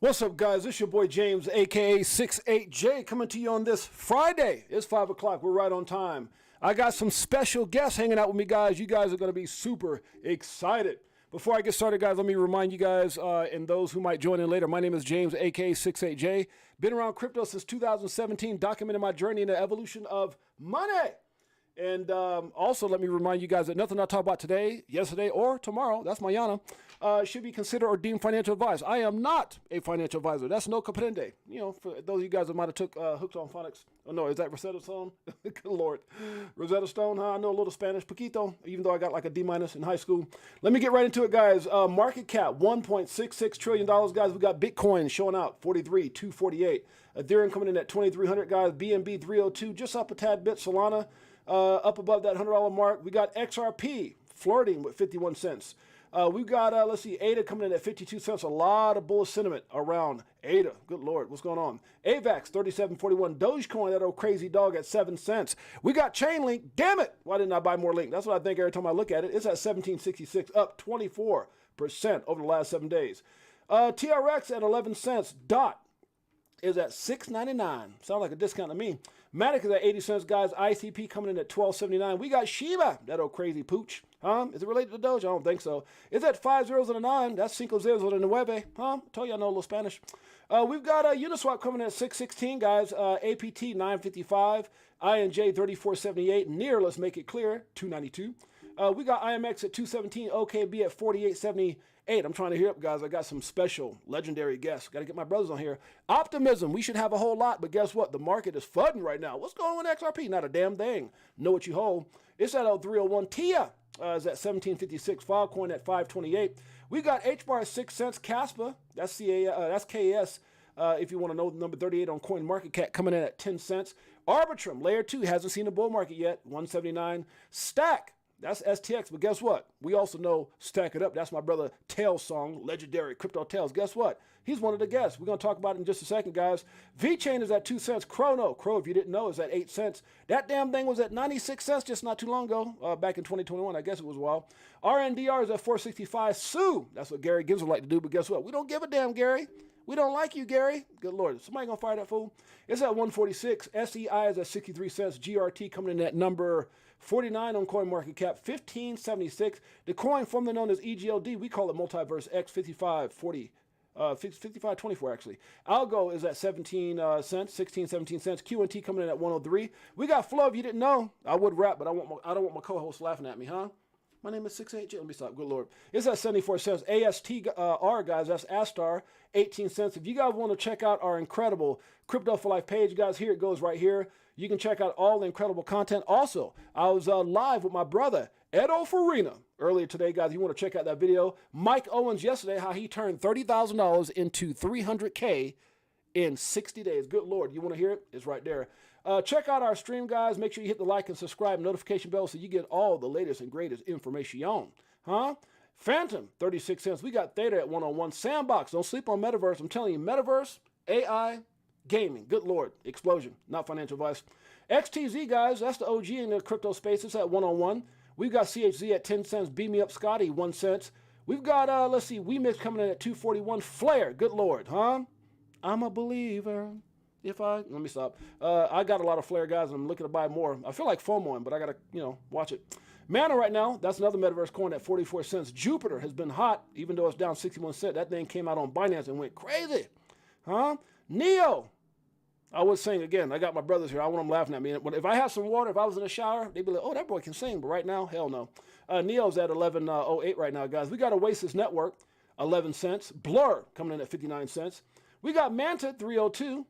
What's up, guys? It's your boy James, aka 68J, coming to you on this Friday. It's 5 o'clock. We're right on time. I got some special guests hanging out with me, guys. You guys are going to be super excited. Before I get started, guys, let me remind you guys and those who might join in later, my name is James, aka 68J. Been around crypto since 2017, documenting my journey in the evolution of money. And also, let me remind you guys that nothing I talk about today, yesterday, or tomorrow, that's mañana, should be considered or deemed financial advice. I am not a financial advisor. That's no comprende. You know, for those of you guys that might have took Hooked on Phonics. Oh, no, is that Rosetta Stone? Good Lord. Rosetta Stone, huh? I know a little Spanish, poquito, even though I got like a D- in high school. Let me get right into it, guys. Market cap, $1.66 trillion, guys. We got Bitcoin showing out, 43,248. Ethereum coming in at 2,300, guys. BNB 302, just up a tad bit. Solana, up above that $100 mark. We got XRP flirting with 51 cents. We've got, let's see, ADA coming in at 52 cents. A lot of bullish sentiment around ADA. Good Lord, what's going on? AVAX, 37.41. Dogecoin, that old crazy dog, at 7 cents. We got Chainlink. Damn it, why didn't I buy more Link? That's what I think every time I look at it. It's at 17.66, up 24% over the last 7 days. TRX at 11 cents. DOT is at $6.99. Sounds like a discount to me. Matic is at 80 cents, guys. ICP coming in at $12.79. We got Shiba, that old crazy pooch. Is it related to Doge? I don't think so. It's at 5 zeros and a 9. That's cinco zeros and a nueve. Told you I know a little Spanish. We've got Uniswap coming in at 6.16, guys. APT 9.55. INJ 34.78. Near, let's make it clear, 2.92. We got IMX at 2.17. OKB at 48.78. I'm trying to hear up, guys. I got some special legendary guests. Got to get my brothers on here. Optimism. We should have a whole lot, but guess what? The market is fudding right now. What's going on with XRP? Not a damn thing. Know what you hold. It's at 301. TIA is at 17.56. Filecoin at 5.28. We got HBAR at 6 cents. Caspa, that's KS. If you want to know, number 38 on CoinMarketCap coming in at 10 cents. Arbitrum, layer 2, hasn't seen a bull market yet. 179. Stack. That's STX, but guess what? We also know Stack It Up. That's my brother Tails song, legendary Crypto Tails. Guess what? He's one of the guests. We're going to talk about it in just a second, guys. VeChain is at 2 cents. Crow, if you didn't know, is at 8 cents. That damn thing was at 96 cents just not too long ago, back in 2021. I guess it was a while. RNDR is at 465. Sue, that's what Gary Gibbs would like to do, but guess what? We don't give a damn, Gary. We don't like you, Gary. Good Lord. Somebody going to fire that fool? It's at 146. SEI is at 63 cents. GRT coming in at number 49 on CoinMarketCap, 15.76. The coin formerly known as EGLD, we call it Multiverse X, 55.24 actually. Algo is at 17 cents, 16, 17 cents. QNT coming in at 103. We got Flow, if you didn't know. I would rap, but I don't want my co-host laughing at me, huh? My name is 68J. Let me stop. Good Lord. It's at 74 cents. ASTR, guys, that's Astar, 18 cents. If you guys want to check out our incredible Crypto for Life page, guys, here it goes right here. You can check out all the incredible content. Also, I was live with my brother, Edo Farina, earlier today, guys. You want to check out that video. Mike Owens yesterday, how he turned $30,000 into $300K in 60 days. Good Lord. You want to hear it? It's right there. Check out our stream, guys. Make sure you hit the like and subscribe notification bell so you get all the latest and greatest information. Phantom, 36 cents. We got Theta at 101. Sandbox, don't sleep on Metaverse. I'm telling you, Metaverse, AI, gaming. Good Lord. Explosion. Not financial advice. XTZ, guys, that's the OG in the crypto space. It's at 101. We've got CHZ at 10 cents. Beam Me Up Scotty, 1 cent. We've got, let's see, WeMix coming in at 241. Flare, good Lord, I'm a believer. Let me stop. I got a lot of Flare, guys, and I'm looking to buy more. I feel like FOMOing, but I got to, watch it. Mana right now, that's another Metaverse coin at 44 cents. Jupiter has been hot, even though it's down 61 cents. That thing came out on Binance and went crazy. Neo. I was saying again, I got my brothers here. I want them laughing at me. If I had some water, if I was in the shower, they'd be like, oh, that boy can sing. But right now, hell no. Neo's at 11.08 right now, guys. We got Oasis Network, 11 cents. Blur coming in at 59 cents. We got Manta, 302.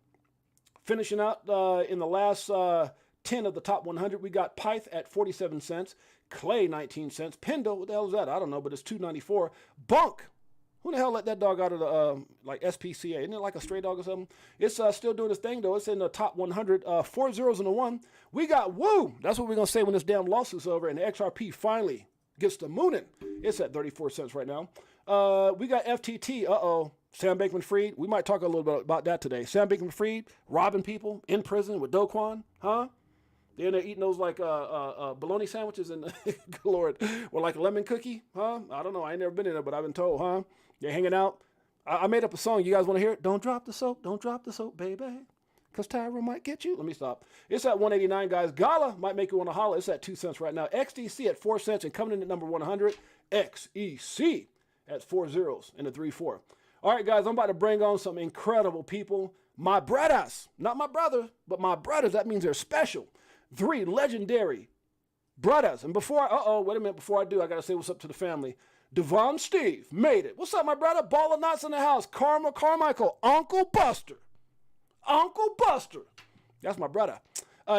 Finishing out in the last 10 of the top 100, we got Pyth at 47 cents. Clay, 19 cents. Pendle, what the hell is that? I don't know, but it's 2.94. Bunk. Who the hell let that dog out of the, SPCA? Isn't it like a stray dog or something? It's still doing its thing, though. It's in the top 100. 4 zeros and a 1. We got Woo. That's what we're going to say when this damn lawsuit's over and the XRP finally gets to mooning. It's at 34 cents right now. We got FTT. Sam Bankman-Fried. We might talk a little bit about that today. Sam Bankman-Fried robbing people in prison with Do Kwon, They're in there eating those like bologna sandwiches and good Lord, or like a lemon cookie, I don't know. I ain't never been in there, but I've been told, They're hanging out. I made up a song. You guys want to hear it? Don't drop the soap, baby. Because Tyra might get you. Let me stop. It's at 189, guys. Gala might make you want to holler. It's at 2 cents right now. XDC at 4 cents and coming in at number 100. XEC at 4 zeros and a 3-4. All right, guys, I'm about to bring on some incredible people. My brothers, not my brother, but my brothers. That means they're special. 3 legendary brothers. And before wait a minute. Before I do, I got to say what's up to the family. Devon Steve made it. What's up, my brother? Ball of Knots in the house. Carmichael, Uncle Buster. That's my brother.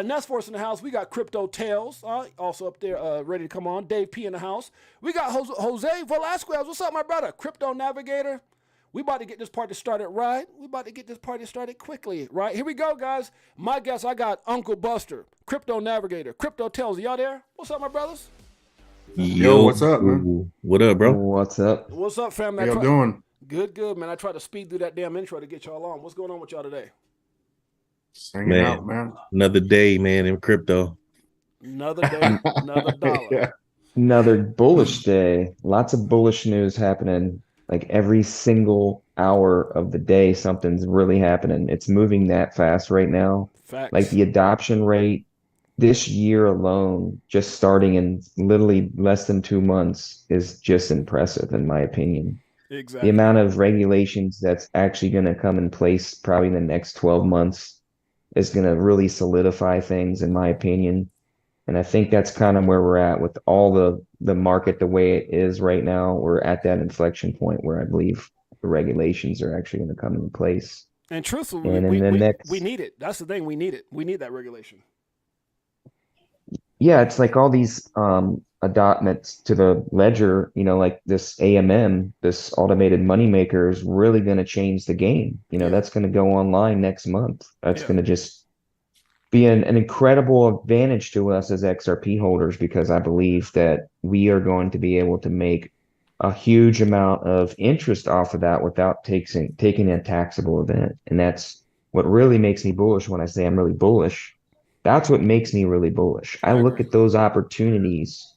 Nest Force in the house. We got Crypto Tales also up there ready to come on. Dave P in the house. We got Jose Velasquez. What's up, my brother? Crypto Navigator. We about to get this party started right. We about to get this party started quickly, right? Here we go, guys. My guess, I got Uncle Buster, Crypto Navigator, Crypto Tales. Y'all there? What's up, my brothers? Yo, what's up, man? What up, bro? What's up? What's up, family? How y'all doing? Good, man. I tried to speed through that damn intro to get y'all on. What's going on with y'all today? Hanging out, man. Another day, man, in crypto. Another day, another dollar. Yeah. Another bullish day. Lots of bullish news happening. Like every single hour of the day, something's really happening. It's moving that fast right now. Facts. Like the adoption rate this year alone, just starting in literally less than 2 months, is just impressive, in my opinion. Exactly. The amount of regulations that's actually going to come in place probably in the next 12 months is going to really solidify things, in my opinion. And I think that's kind of where we're at with all the market the way it is right now. We're at that inflection point where I believe the regulations are actually going to come into place. And truthfully, And we need it. That's the thing. We need it. We need that regulation. Yeah, it's like all these adoptments to the ledger, like this AMM, this automated moneymaker is really going to change the game. That's going to go online next month. That's going to just be an incredible advantage to us as XRP holders, because I believe that we are going to be able to make a huge amount of interest off of that without taking a taxable event. And that's what really makes me bullish. When I say I'm really bullish, that's what makes me really bullish. I look at those opportunities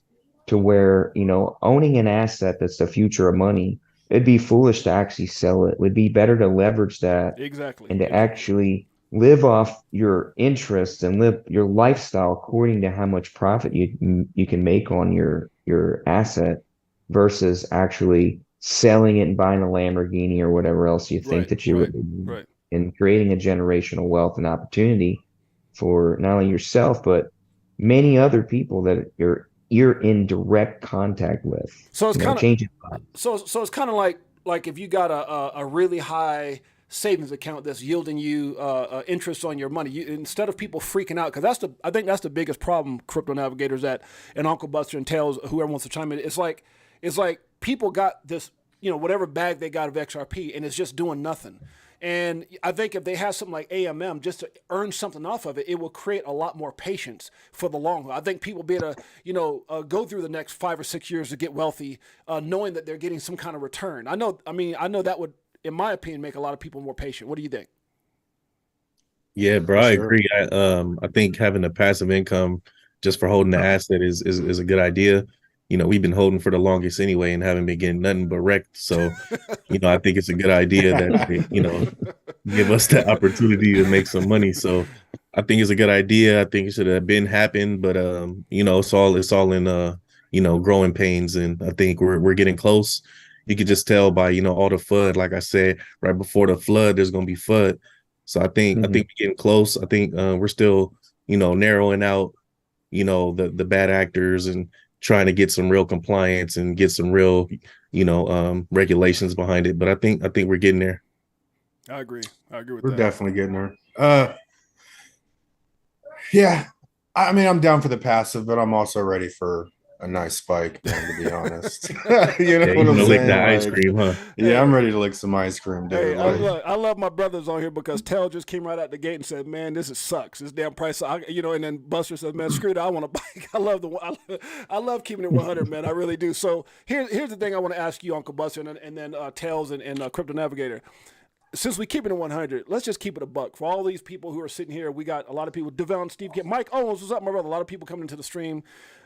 to where, owning an asset that's the future of money, it'd be foolish to actually sell it. It would be better to leverage that and to actually live off your interests and live your lifestyle according to how much profit you can make on your asset versus actually selling it and buying a Lamborghini or whatever else you think that you would do, and creating a generational wealth and opportunity for not only yourself but many other people that you're in direct contact with. So it's kind of so it's kind of like if you got a really high savings account that's yielding you interest on your money, instead of people freaking out, because I think that's the biggest problem, Crypto Navigators, that and Uncle Buster and Tails, whoever wants to chime in, it's like people got this, whatever bag they got of XRP, and it's just doing nothing. And I think if they have something like AMM just to earn something off of it, it will create a lot more patience for the long haul. I think people be able to, go through the next 5 or 6 years to get wealthy, knowing that they're getting some kind of return. I know that would, in my opinion, make a lot of people more patient. What do you think? Yeah, bro, I agree. I think having a passive income just for holding the asset is a good idea. We've been holding for the longest anyway and haven't been getting nothing but wrecked. So, I think it's a good idea that they, give us the opportunity to make some money. So I think it's a good idea. I think it should have been happened, but it's all in growing pains, and I think we're getting close. You could just tell by all the FUD. Like I said, right before the flood, there's gonna be FUD. So I think we're getting close. I think we're still narrowing out the bad actors and trying to get some real compliance and get some real regulations behind it. But I think we're getting there. I agree with that. We're definitely getting there. Yeah, I mean, I'm down for the passive, but I'm also ready for a nice spike, man, to be honest. You know what I'm saying? Lick that ice cream, huh? Yeah, I'm ready to lick some ice cream, dude. Hey, I love my brothers on here, because Tell just came right out the gate and said, "Man, this sucks. This damn price." And then Buster says, "Man, screw it. I want a bike." I love keeping it 100, man. I really do. So here's the thing I want to ask you, Uncle Buster, and then Tails and Crypto Navigator. Since we keep it at 100, let's just keep it a buck. For all these people who are sitting here, we got a lot of people. Devon, Steve, Mike Owens, what's up, my brother? A lot of people coming into the stream.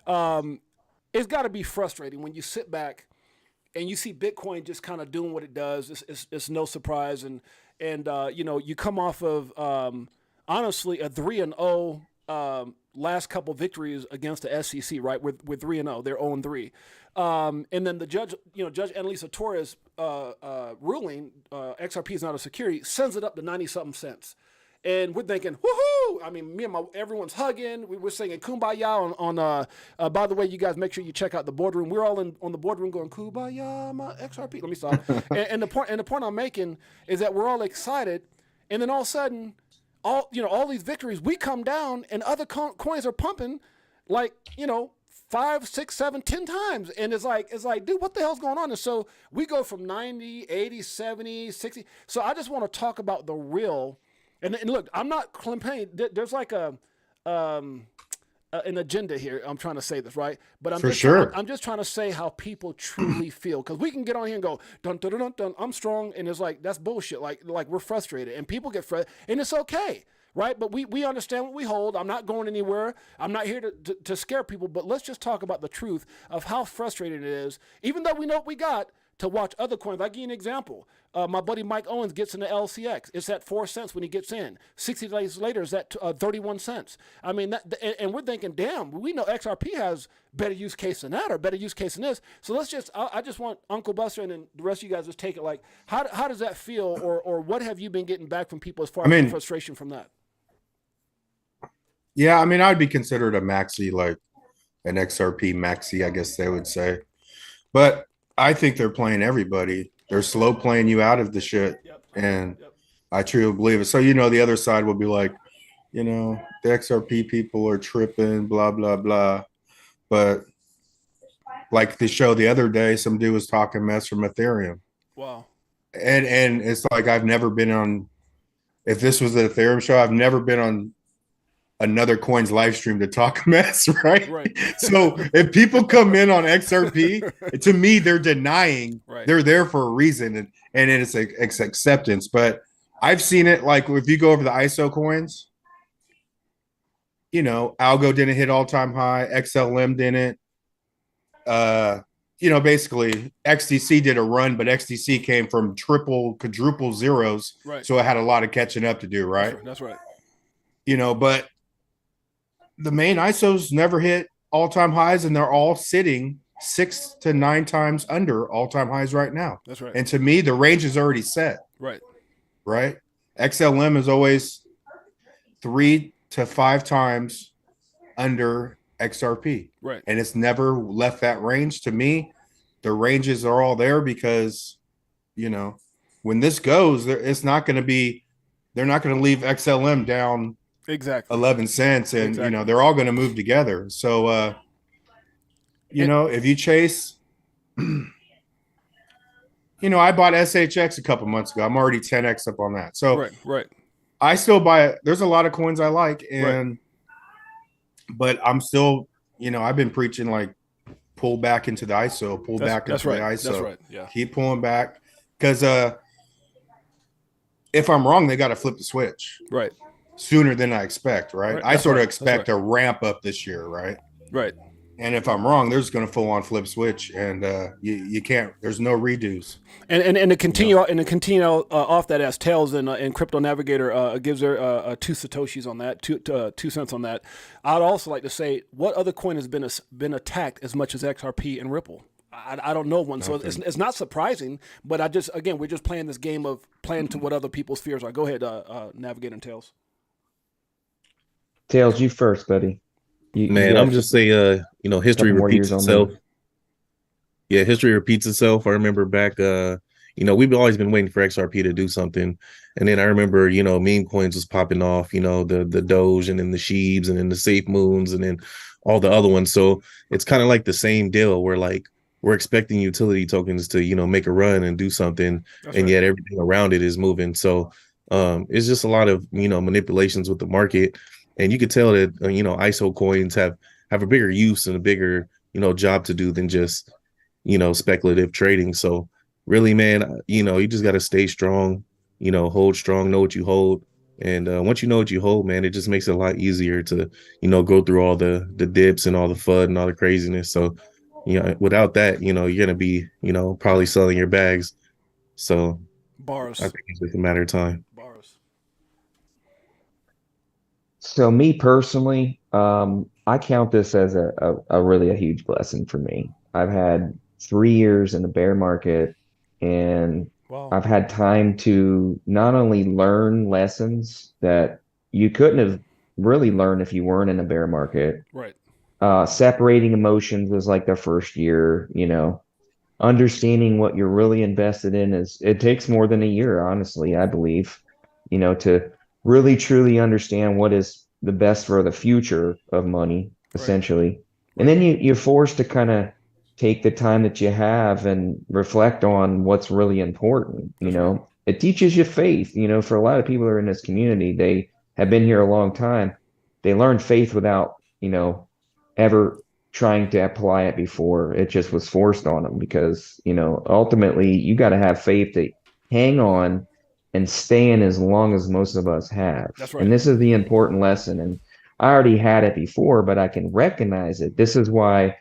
It's got to be frustrating when you sit back and you see Bitcoin just kind of doing what it does. It's no surprise, and you know, you come off of honestly a 3-0 last couple victories against the SEC, right? With 3-0, they're 0-3, and then the judge, you know, Judge Annalisa Torres ruling XRP is not a security, sends it up to 90-something cents. And we're thinking, woohoo! I mean, everyone's hugging. We're singing Kumbaya on by the way, you guys make sure you check out the boardroom. We're all on the boardroom going, Kumbaya, my XRP. Let me stop. and the point I'm making is that we're all excited. And then all of a sudden, all these victories, we come down and other coins are pumping like, you know, 5, 6, 7, 10 times. And it's like, dude, what the hell's going on? And so we go from 90, 80, 70, 60. So I just want to talk about the real. And look, I'm not campaigning. There's like an agenda here. I'm trying to say this, right? But I'm just trying to say how people truly feel, because we can get on here and go dun dun dun dun. I'm strong, and it's like that's bullshit. Like we're frustrated, and people get frustrated, and it's okay, right? But we understand what we hold. I'm not going anywhere. I'm not here to scare people. But let's just talk about the truth of how frustrating it is, even though we know what we got. To watch other coins. I'll give you an example. My buddy Mike Owens gets in the LCX. It's at 4 cents when he gets in. 60 days later, it's at 31 cents. I mean, and we're thinking, damn, we know XRP has better use case than that or better use case than this. So let's just, I just want Uncle Buster and then the rest of you guys just take it like, how does that feel, or what have you been getting back from people as far as frustration from that? Yeah, I mean, I'd be considered a maxi, like an XRP maxi, I guess they would say. But I think they're playing everybody. They're slow playing you out of the shit. And I truly believe it. So, you know, the other side will be like, you know, the XRP people are tripping, blah, blah, blah. But like the show the other day, some dude was talking mess from Ethereum. Wow. And it's like, I've never been on, if this was an Ethereum show, I've never been on another coin's live stream to talk mess, right? So if people come in on XRP, to me, they're denying they're there for a reason, and it's acceptance. But I've seen it, like if you go over the ISO coins, you know, Algo didn't hit all-time high, XLM didn't. You know, basically XDC did a run, but XDC came from quadruple zeros, so it had a lot of catching up to do, right? That's right. You know, but the main ISOs never hit all-time highs, and they're all sitting 6 to 9 times under all-time highs right now. That's right. And to me, the range is already set. Right. XLM is always 3 to 5 times under XRP. Right. And it's never left that range. To me, the ranges are all there because, you know, when this goes, it's not going to be, they're not going to leave XLM down 11 cents, and you know, they're all going to move together. So you know, if you chase, you know, I bought SHX a couple months ago. I'm already 10x up on that. So I still buy it. There's a lot of coins I like, and but I'm still, you know, I've been preaching like pull back into the ISO, pull back into the ISO. That's right. Yeah. Keep pulling back, because if I'm wrong, they got to flip the switch. Right. Sooner than I expect, right? I sort of expect a ramp up this year, right? Right. And if I'm wrong, there's going to full on flip switch, and you can't. There's no redos. And to continue off that, as Tails and Crypto Navigator gives her 2 satoshis on that, 2 cents on that. I'd also like to say, what other coin has been attacked as much as XRP and Ripple? I don't know one, so it's not surprising. But we're just playing this game of playing to what other people's fears are. Go ahead, Navigator and Tails. Tails, you first, buddy. I'm just say, you know, history repeats itself. Yeah, history repeats itself. I remember back, you know, we've always been waiting for XRP to do something, and then I remember, you know, meme coins was popping off. You know, the Doge, and then the Sheebs, and then the Safe Moons, and then all the other ones. So it's kind of like the same deal. Where like we're expecting utility tokens to, you know, make a run and do something, and yet everything around it is moving. So it's just a lot of, you know, manipulations with the market. And you could tell that, you know, ISO coins have a bigger use and a bigger, you know, job to do than just, you know, speculative trading. So really, man, you know, you just got to stay strong, you know, hold strong, know what you hold. And once you know what you hold, man, it just makes it a lot easier to, you know, go through all the dips and all the FUD and all the craziness. So without that, you're gonna be, probably selling your bags. So bars. I think it's just a matter of time. Bars. So me personally, I count this as a really a huge blessing for me. I've had 3 years in the bear market, and wow. I've had time to not only learn lessons that you couldn't have really learned if you weren't in a bear market. Right. Separating emotions was like the first year, understanding what you're really invested in it takes more than a year, honestly, I believe, to really truly understand what is the best for the future of money, essentially. Right. And then you're forced to kind of take the time that you have and reflect on what's really important. Right. It teaches you faith, for a lot of people who are in this community, they have been here a long time. They learn faith without, ever trying to apply it before. It just was forced on them because, ultimately you got to have faith to hang on and stay in as long as most of us have. That's right. And this is the important lesson. And I already had it before, but I can recognize it. This is why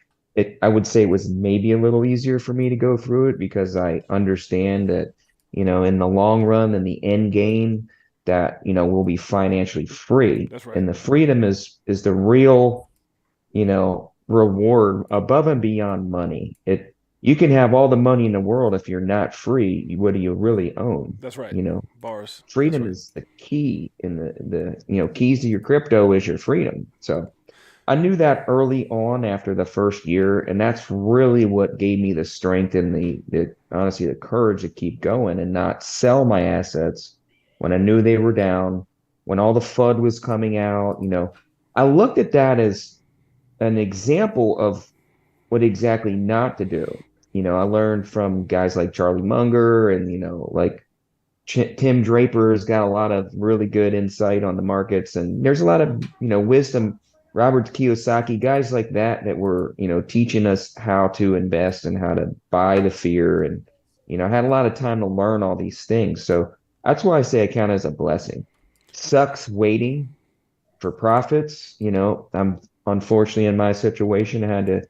I would say it was maybe a little easier for me to go through it, because I understand that, in the long run, in the end game, that, we'll be financially free. That's right. And the freedom is the real, reward above and beyond money. You can have all the money in the world, if you're not free, what do you really own? That's right. Bars. Freedom right. is the key, in the keys to your crypto is your freedom. So I knew that early on after the first year, and that's really what gave me the strength and the honestly the courage to keep going and not sell my assets when I knew they were down, when all the FUD was coming out. I looked at that as an example of what exactly not to do. I learned from guys like Charlie Munger and, like Tim Draper's got a lot of really good insight on the markets. And there's a lot of, wisdom. Robert Kiyosaki, guys like that were, teaching us how to invest and how to buy the fear. And, I had a lot of time to learn all these things. So that's why I say I count it as a blessing. Sucks waiting for profits. I'm unfortunately in my situation, I had to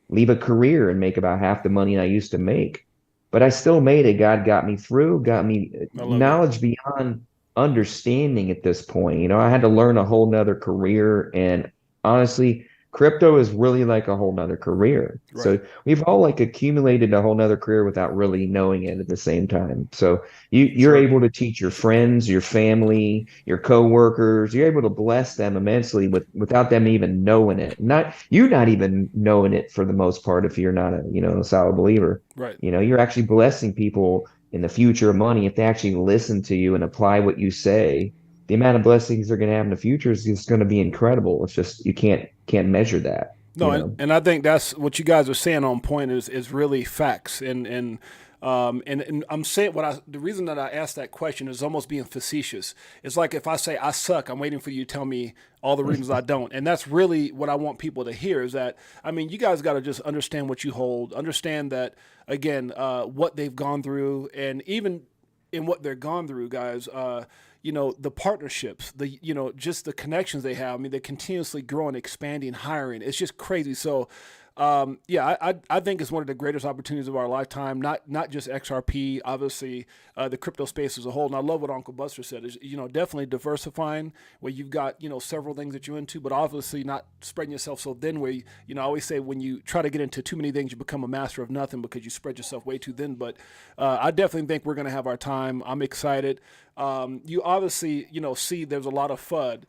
leave a career and make about half the money I used to make. But I still made it. God got me through, got me knowledge beyond understanding at this point. I had to learn a whole nother career. And honestly, crypto is really like a whole nother career. Right. So we've all like accumulated a whole nother career without really knowing it at the same time. So you're able to teach your friends, your family, your coworkers, you're able to bless them immensely without them even knowing it. Not even knowing it for the most part, if you're not a solid believer. Right. You're actually blessing people in the future of money if they actually listen to you and apply what you say. The amount of blessings they're going to have in the future is just going to be incredible. It's just you can't measure that. No, and I think that's what you guys are saying on point is really facts. And I'm saying the reason that I asked that question is almost being facetious. It's like if I say I suck, I'm waiting for you to tell me all the reasons I don't. And that's really what I want people to hear is that, you guys got to just understand what you hold, understand that, again, what they've gone through, and even in what they're gone through, guys, the partnerships, just the connections they have. They're continuously growing, expanding, hiring. It's just crazy. So, I think it's one of the greatest opportunities of our lifetime. Not just XRP, obviously, the crypto space as a whole. And I love what Uncle Buster said. Is definitely diversifying where you've got several things that you're into, but obviously not spreading yourself so thin. Where I always say when you try to get into too many things, you become a master of nothing because you spread yourself way too thin. But I definitely think we're going to have our time. I'm excited. You obviously see there's a lot of FUD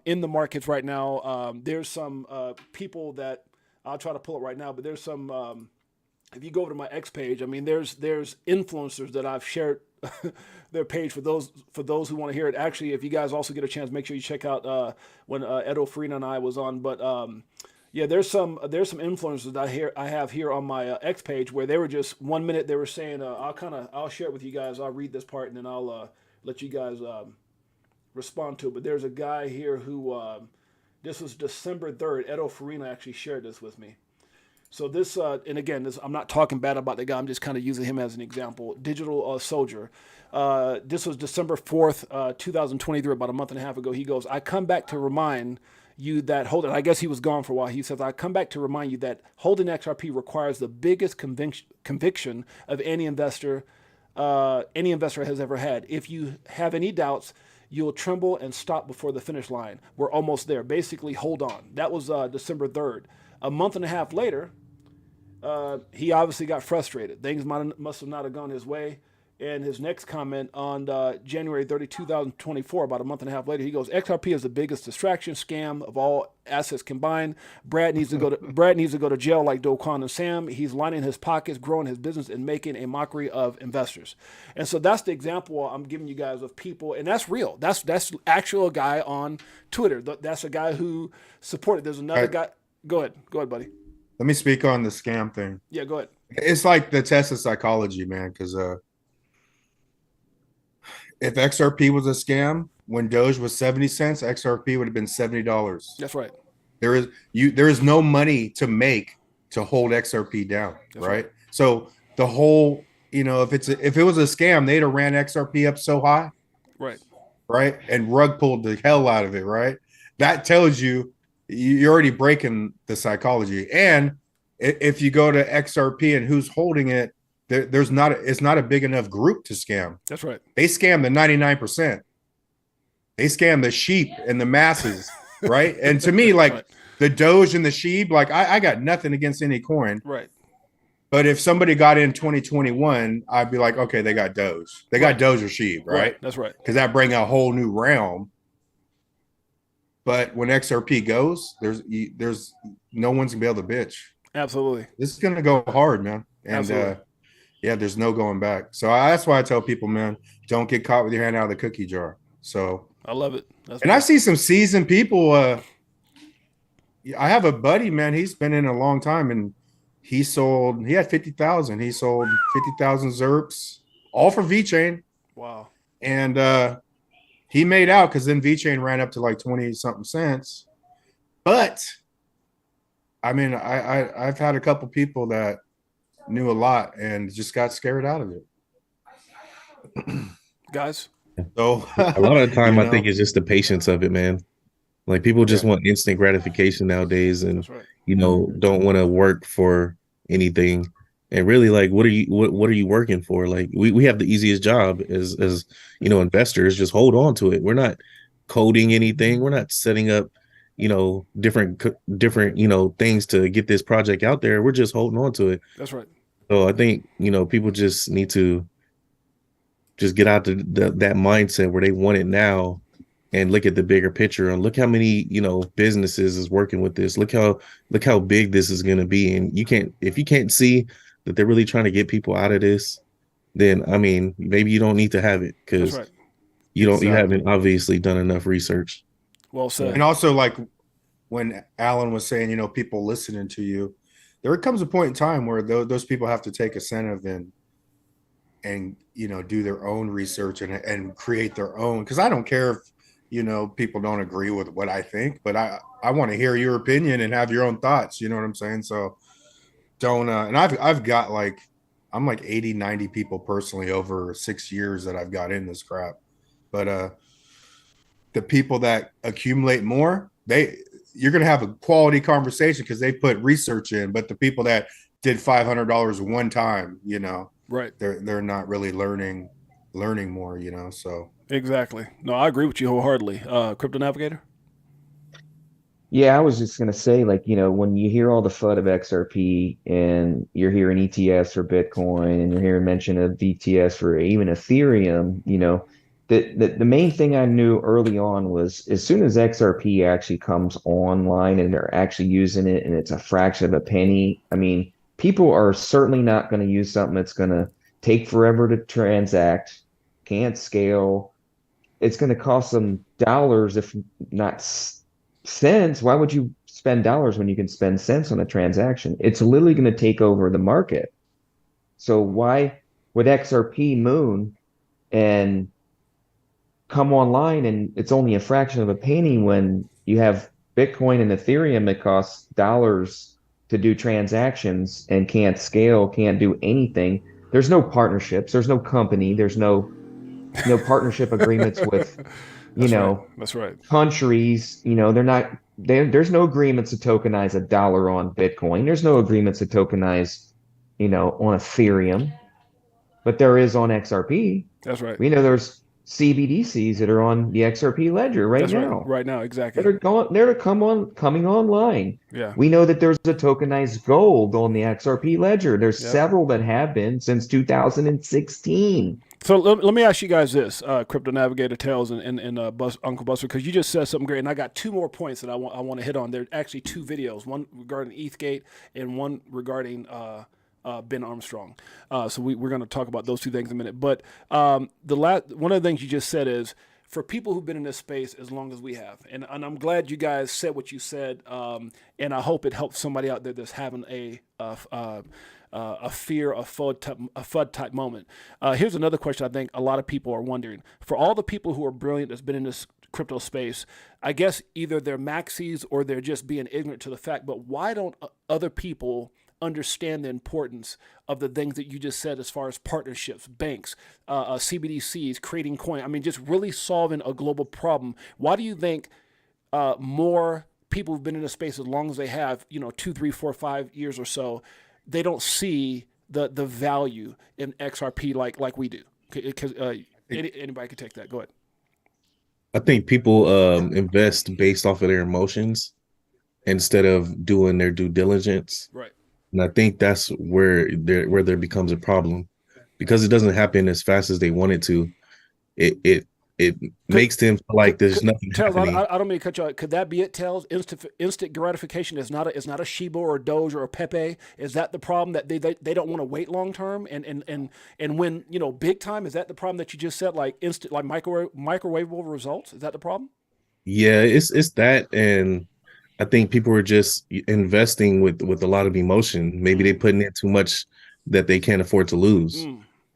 in the markets right now. There's some people that. I'll try to pull it right now, but there's some. If you go over to my X page, there's influencers that I've shared their page for those who want to hear it. Actually, if you guys also get a chance, make sure you check out when Edo Farina and I was on. But there's some influencers that I have here on my X page where they were just 1 minute they were saying I'll share it with you guys. I'll read this part and then I'll let you guys respond to it. But there's a guy here who. This was December 3rd. Edo Farina actually shared this with me. So this, and again, I'm not talking bad about the guy. I'm just kind of using him as an example. Digital Soldier. This was December 4th, 2023, about a month and a half ago. He goes, I come back to remind you that holding, I guess he was gone for a while. He says, I come back to remind you that holding XRP requires the biggest conviction of any investor has ever had. If you have any doubts, you'll tremble and stop before the finish line. We're almost there. Basically, hold on. That was December 3rd. A month and a half later, he obviously got frustrated. Things must have not have gone his way. And his next comment on January 30, 2024, about a month and a half later, he goes, XRP is the biggest distraction scam of all assets combined. Brad needs to go to jail like Do Kwon and Sam. He's lining his pockets, growing his business, and making a mockery of investors. And so that's the example I'm giving you guys of people, and that's real. That's actual guy on Twitter. That's a guy who supported. There's another guy. Go ahead, buddy. Let me speak on the scam thing. Yeah, go ahead. It's like the test of psychology, man, because if XRP was a scam, when Doge was 70 cents, XRP would have been $70. That's right. There is no money to make to hold XRP down, right? So the whole, if it was a scam, they'd have ran XRP up so high. Right. And rug pulled the hell out of it, right? That tells you you're already breaking the psychology. And if you go to XRP and who's holding it, it's not a big enough group to scam. That's right. They scam the 99%. They scam the sheep and the masses, right? And to me, like the Doge and the sheep, like I got nothing against any coin. Right. But if somebody got in 2021, I'd be like, okay, they got Doge. They got Doge or sheep, right? That's right. Because that bring a whole new realm. But when XRP goes, there's no one's gonna be able to bitch. Absolutely. This is gonna go hard, man. And Absolutely. yeah, there's no going back. So that's why I tell people, man, don't get caught with your hand out of the cookie jar. So I love it. I see some seasoned people. I have a buddy, man. He's been in a long time, and he had 50,000. He sold 50,000 ZERPs, all for VeChain. Wow. And he made out because then VeChain ran up to like 20 something cents. But I mean, I've had a couple people that knew a lot and just got scared out of it. Guys, so a lot of the time I think it's just the patience of it, man. Like people just want instant gratification nowadays, and don't want to work for anything. And really, like, what are you working for? Like we have the easiest job as investors. Just hold on to it. We're not coding anything. We're not setting up different things to get this project out there. We're just holding on to it. That's right. So I think people just need to just get out that mindset where they want it now, and look at the bigger picture and look how many businesses is working with this. Look how big this is going to be. And if you can't see that they're really trying to get people out of this, then I mean maybe you don't need to have it, because you haven't obviously done enough research. Well said. And also, like when Alan was saying, people listening to you, there comes a point in time where those people have to take incentive and do their own research and create their own. Because I don't care if people don't agree with what I think, but I want to hear your opinion and have your own thoughts. You know what I'm saying? So don't and I've got I'm like 80, 90 people personally over 6 years that I've got in this crap. But the people that accumulate more, you're going to have a quality conversation because they put research in. But the people that did $500 one time, right, they're not really learning more, so. Exactly. No, I agree with you wholeheartedly. Crypto Navigator? Yeah, I was just going to say, when you hear all the FUD of XRP and you're hearing ETFs for Bitcoin and you're hearing mention of VTS for even Ethereum, the main thing I knew early on was as soon as XRP actually comes online and they're actually using it and it's a fraction of a penny, I mean, people are certainly not going to use something that's going to take forever to transact, can't scale. It's going to cost them dollars, if not cents. Why would you spend dollars when you can spend cents on a transaction? It's literally going to take over the market. So why would XRP moon and come online and it's only a fraction of a penny when you have Bitcoin and Ethereum that costs dollars to do transactions and can't scale, can't do anything? There's no partnerships, there's no company, there's no partnership agreements with That's right. countries. They're not there's no agreements to tokenize $1 on Bitcoin. There's no agreements to tokenize, on Ethereum, but there is on XRP. That's right. We know there's CBDCs that are on the XRP ledger right now. Right now, exactly. They're coming online. Yeah. We know that there's a tokenized gold on the XRP ledger. There's several that have been since 2016. So let me ask you guys this, Crypto Navigator, Tails, and Uncle Buster, because you just said something great, and I got two more points that I want to hit on. There are actually two videos, one regarding ETHgate and one regarding Ben Armstrong. So we're going to talk about those two things in a minute. But one of the things you just said is, for people who've been in this space as long as we have, and I'm glad you guys said what you said, and I hope it helps somebody out there that's having a fear, a FUD type moment. Here's another question I think a lot of people are wondering. For all the people who are brilliant that's been in this crypto space, I guess either they're maxis or they're just being ignorant to the fact, but why don't other people understand the importance of the things that you just said as far as partnerships, banks, CBDCs, creating coin? I mean, just really solving a global problem. Why do you think more people who've been in the space as long as they have, 2, 3, 4, 5 years or so, they don't see the value in XRP like we do? Because anybody can take that. Go ahead. I think people invest based off of their emotions instead of doing their due diligence. Right. And I think that's where there becomes a problem, because it doesn't happen as fast as they want it to. It makes them feel like there's nothing happening. I don't mean to cut you out. Could that be it, Tails? Instant gratification is not a Shiba or a Doge or a Pepe. Is that the problem, that they don't want to wait long term and when big time? Is that the problem that you just said, like instant, like microwavable results? Is that the problem? Yeah, it's that, and I think people are just investing with a lot of emotion. Maybe they're putting in too much that they can't afford to lose.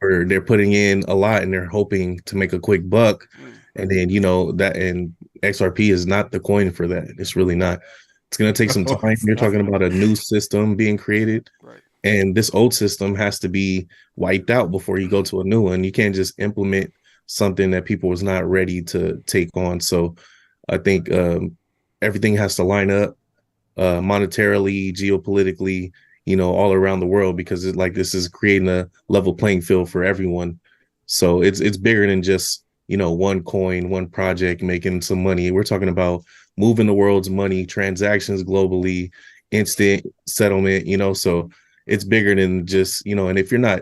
Or they're putting in a lot and they're hoping to make a quick buck. And then, and XRP is not the coin for that. It's really not. It's going to take some time. You're talking about a new system being created. Right. And this old system has to be wiped out before you go to a new one. You can't just implement something that people was not ready to take on. So I think everything has to line up monetarily, geopolitically, all around the world, because this is creating a level playing field for everyone. So it's bigger than just, one coin, one project making some money. We're talking about moving the world's money, transactions globally, instant settlement, so it's bigger than just, and if you're not,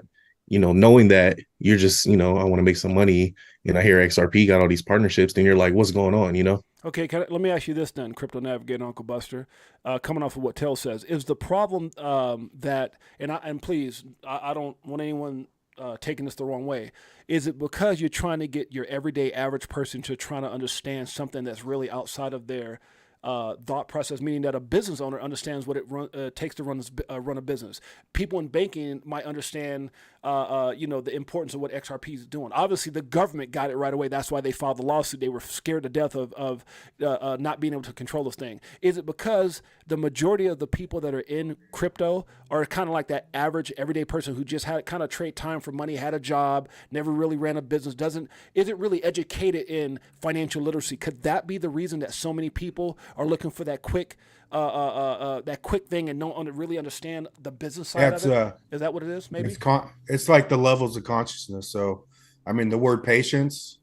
knowing that, you're just, I want to make some money, and I hear XRP got all these partnerships, then you're like, what's going on, Okay, let me ask you this then, Crypto Navigator, Uncle Buster, coming off of what Tail says, is the problem that, and please, I don't want anyone taking this the wrong way, is it because you're trying to get your everyday average person to trying to understand something that's really outside of their thought process, meaning that a business owner understands what it takes to run a business? People in banking might understand, the importance of what XRP is doing. Obviously, the government got it right away. That's why they filed the lawsuit. They were scared to death of not being able to control this thing. Is it because the majority of the people that are in crypto are kind of like that average everyday person who just had kind of trade time for money, had a job, never really ran a business, isn't really educated in financial literacy? Could that be the reason that so many people are looking for that quick thing and don't really understand the business side of it? Is that what it is? Maybe it's like the levels of consciousness. So, I mean, the word patience.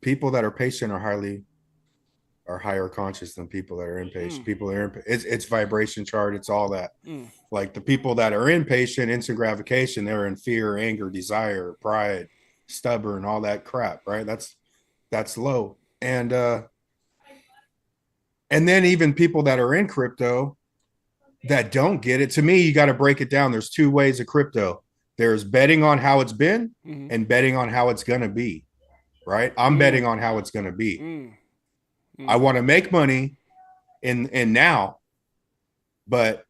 People that are patient are higher conscious than people that are impatient. People that are it's vibration chart. It's all that. Like the people that are impatient, instant gratification, they're in fear, anger, desire, pride, stubborn, all that crap. Right? That's low. And then even people that are in crypto that don't get it, to me, you got to break it down. There's two ways of crypto. There's betting on how it's been and betting on how it's going to be, right? I'm betting on how it's going to be. I want to make money in now, but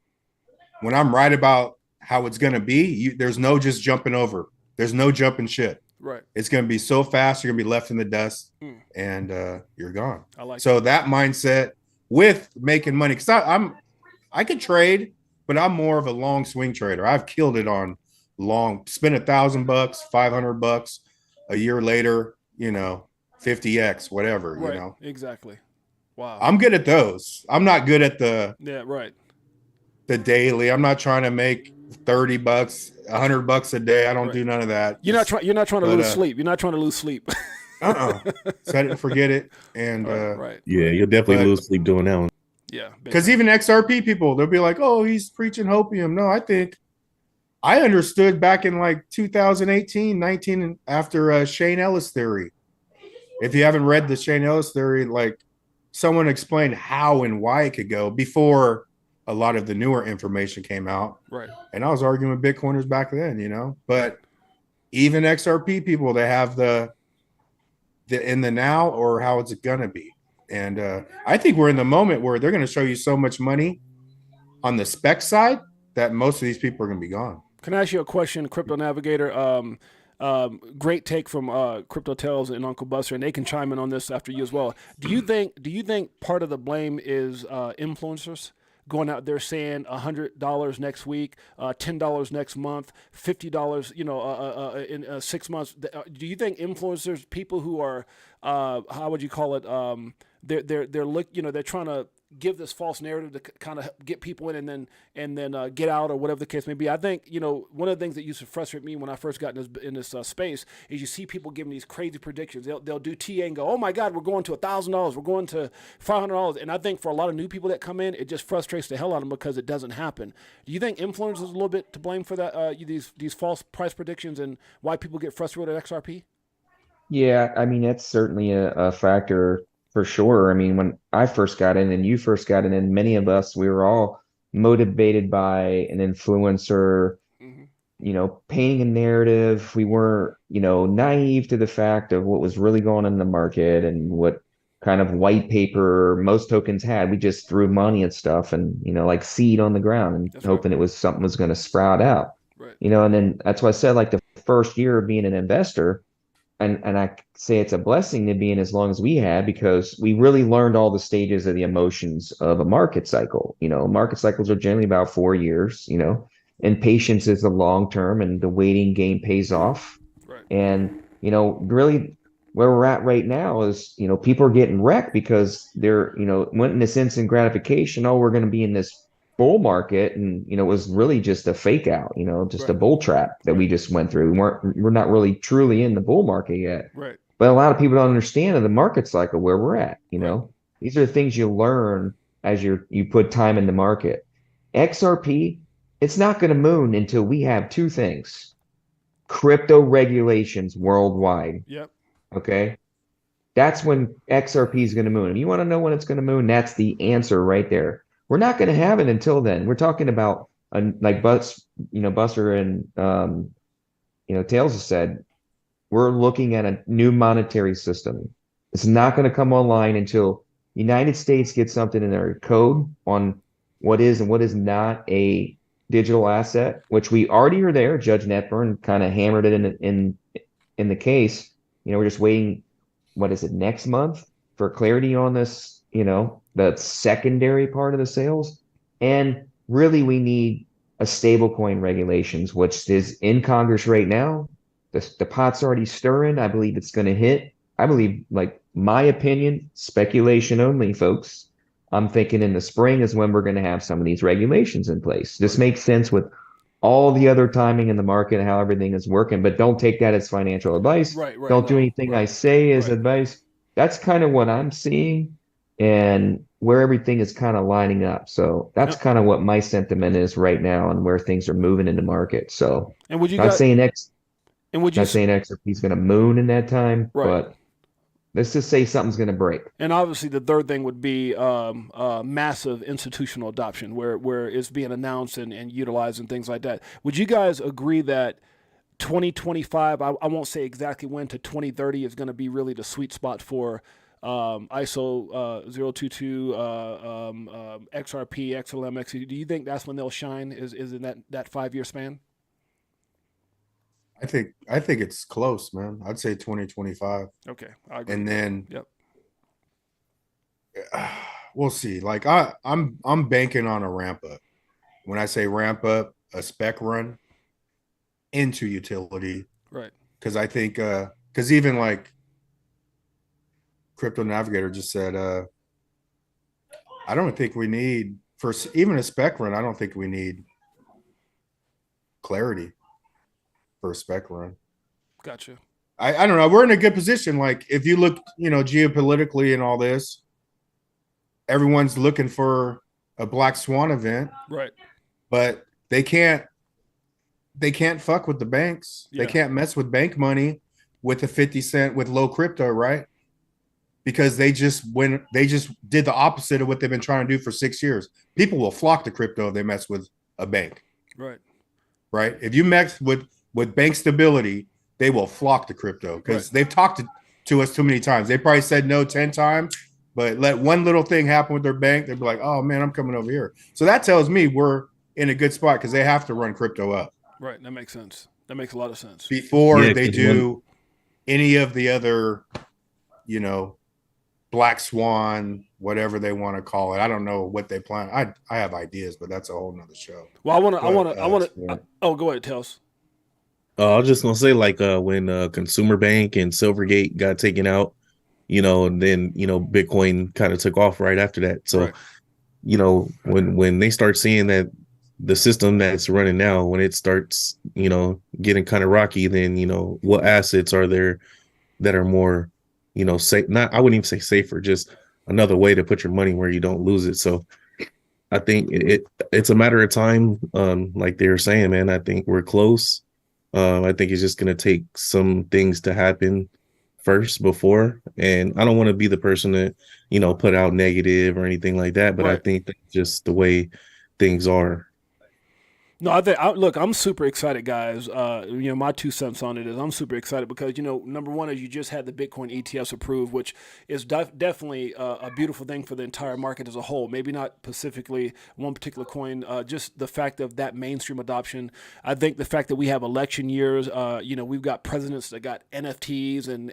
when I'm right about how it's going to be, there's no just jumping over. There's no jumping shit. Right. It's going to be so fast, you're going to be left in the dust and you're gone. I like so that mindset with making money, because I could trade, but I'm more of a long swing trader. I've killed it on long, spend $1,000, $500 a year later, 50x, whatever, right. Exactly. Wow. I'm good at those. I'm not good at the daily. I'm not trying to make $30, $100 a day. I don't do none of that. You're not trying to lose sleep. You're not trying to lose sleep. Set it and forget it. And you'll definitely lose sleep doing that one. Yeah. Because even XRP people, they'll be like, oh, he's preaching hopium. No, I think I understood back in like 2018, 19, after Shane Ellis theory. If you haven't read the Shane Ellis theory, like someone explained how and why it could go before a lot of the newer information came out. Right. And I was arguing with Bitcoiners back then, you know, but even XRP people, they have the in the now or how it's going to be. And I think we're in the moment where they're going to show you so much money on the spec side that most of these people are going to be gone. Can I ask you a question, Crypto Navigator? Great take from Crypto Tales and Uncle Buster, and they can chime in on this after you as well. Do you think part of the blame is influencers going out there saying $100 next week, $10 next month, $50, in 6 months? Do you think influencers, people who are how would you call it? They're trying to give this false narrative to kind of get people in and then get out or whatever the case may be. I think, one of the things that used to frustrate me when I first got in this space is you see people giving these crazy predictions. They'll do TA and go, oh my God, we're going to $1,000. We're going to $500. And I think for a lot of new people that come in, it just frustrates the hell out of them because it doesn't happen. Do you think influencers is a little bit to blame for that? These false price predictions and why people get frustrated at XRP? Yeah, I mean, that's certainly a factor for sure. I mean, when I first got in and you first got in, and many of us, we were all motivated by an influencer, painting a narrative. We weren't, naive to the fact of what was really going on in the market and what kind of white paper most tokens had. We just threw money at stuff and, like seed on the ground and That's hoping it was something was going to sprout out. Right. And then that's why I said like the first year of being an investor, and I say it's a blessing to be in as long as we had, because we really learned all the stages of the emotions of a market cycle. Market cycles are generally about 4 years, and patience is the long term, and the waiting game pays off. Right. And, really where we're at right now is, people are getting wrecked because they're, went in this instant gratification. Oh, we're going to be in this bull market, and it was really just a fake out, just a bull trap that we just went through. We're not really truly in the bull market yet. Right. But a lot of people don't understand the market cycle where we're at. These are the things you learn as you put time in the market. XRP, it's not going to moon until we have two things: crypto regulations worldwide. Yep. Okay. That's when XRP is going to moon. And you want to know when it's going to moon? That's the answer right there. We're not going to have it until then. We're talking about like Buster and Tails has said, we're looking at a new monetary system. It's not going to come online until the United States gets something in their code on what is and what is not a digital asset, which we already are there. Judge Netburn kind of hammered it in the case. We're just waiting. What is it, next month for clarity on this? The secondary part of the sales. And really, we need a stablecoin regulations, which is in Congress right now. The pot's already stirring. I believe it's going to hit. I believe, like my opinion, speculation only, folks. I'm thinking in the spring is when we're going to have some of these regulations in place. This makes sense with all the other timing in the market and how everything is working, but don't take that as financial advice. Right. Don't do anything I say as advice. That's kind of what I'm seeing and where everything is kind of lining up. So that's kind of what my sentiment is right now and where things are moving in the market. So and would you not saying XRP is going to moon in that time, but let's just say something's going to break. And obviously the third thing would be massive institutional adoption where it's being announced and utilized and things like that. Would you guys agree that 2025, I won't say exactly when, to 2030 is going to be really the sweet spot for ISO 022, XRP, XLM, XE? Do you think that's when they'll shine? Is in that 5-year span? I think it's close, man. I'd say 2025. Okay, I agree. And then we'll see. Like I'm banking on a ramp up. When I say ramp up, a spec run into utility, right? Because I think because even like Crypto Navigator just said I don't think we need, for even a spec run, I don't think we need clarity for a spec run. Gotcha. I don't know. We're in a good position. Like if you look, geopolitically and all this, everyone's looking for a black swan event. Right. But they can't fuck with the banks. Yeah. They can't mess with bank money with the 50 cent with low crypto, right? Because they just did the opposite of what they've been trying to do for 6 years. People will flock to crypto if they mess with a bank. Right. Right. If you mess with bank stability, they will flock to crypto because they've talked to us too many times. They probably said no 10 times, but let one little thing happen with their bank, they'd be like, oh man, I'm coming over here. So that tells me we're in a good spot because they have to run crypto up. Right. That makes sense. That makes a lot of sense. Before they do any of the other, black swan, whatever they want to call it. I don't know what they plan. I have ideas, but that's a whole nother show. Well, I want to. Oh, go ahead, Tels. I was just gonna say, like, when Consumer Bank and Silvergate got taken out, and then Bitcoin kind of took off right after that. So, when they start seeing that the system that's running now, when it starts, getting kind of rocky, then what assets are there that are more, safe? Not, I wouldn't even say safer, just another way to put your money where you don't lose it. So, I think it's a matter of time. Like they were saying, man, I think we're close. I think it's just going to take some things to happen first before. And I don't want to be the person that, put out negative or anything like that. But I think that's just the way things are. No, look, I'm super excited, guys. My 2 cents on it is I'm super excited because, number one is you just had the Bitcoin ETFs approved, which is definitely a beautiful thing for the entire market as a whole. Maybe not specifically one particular coin, just the fact of that mainstream adoption. I think the fact that we have election years, we've got presidents that got NFTs and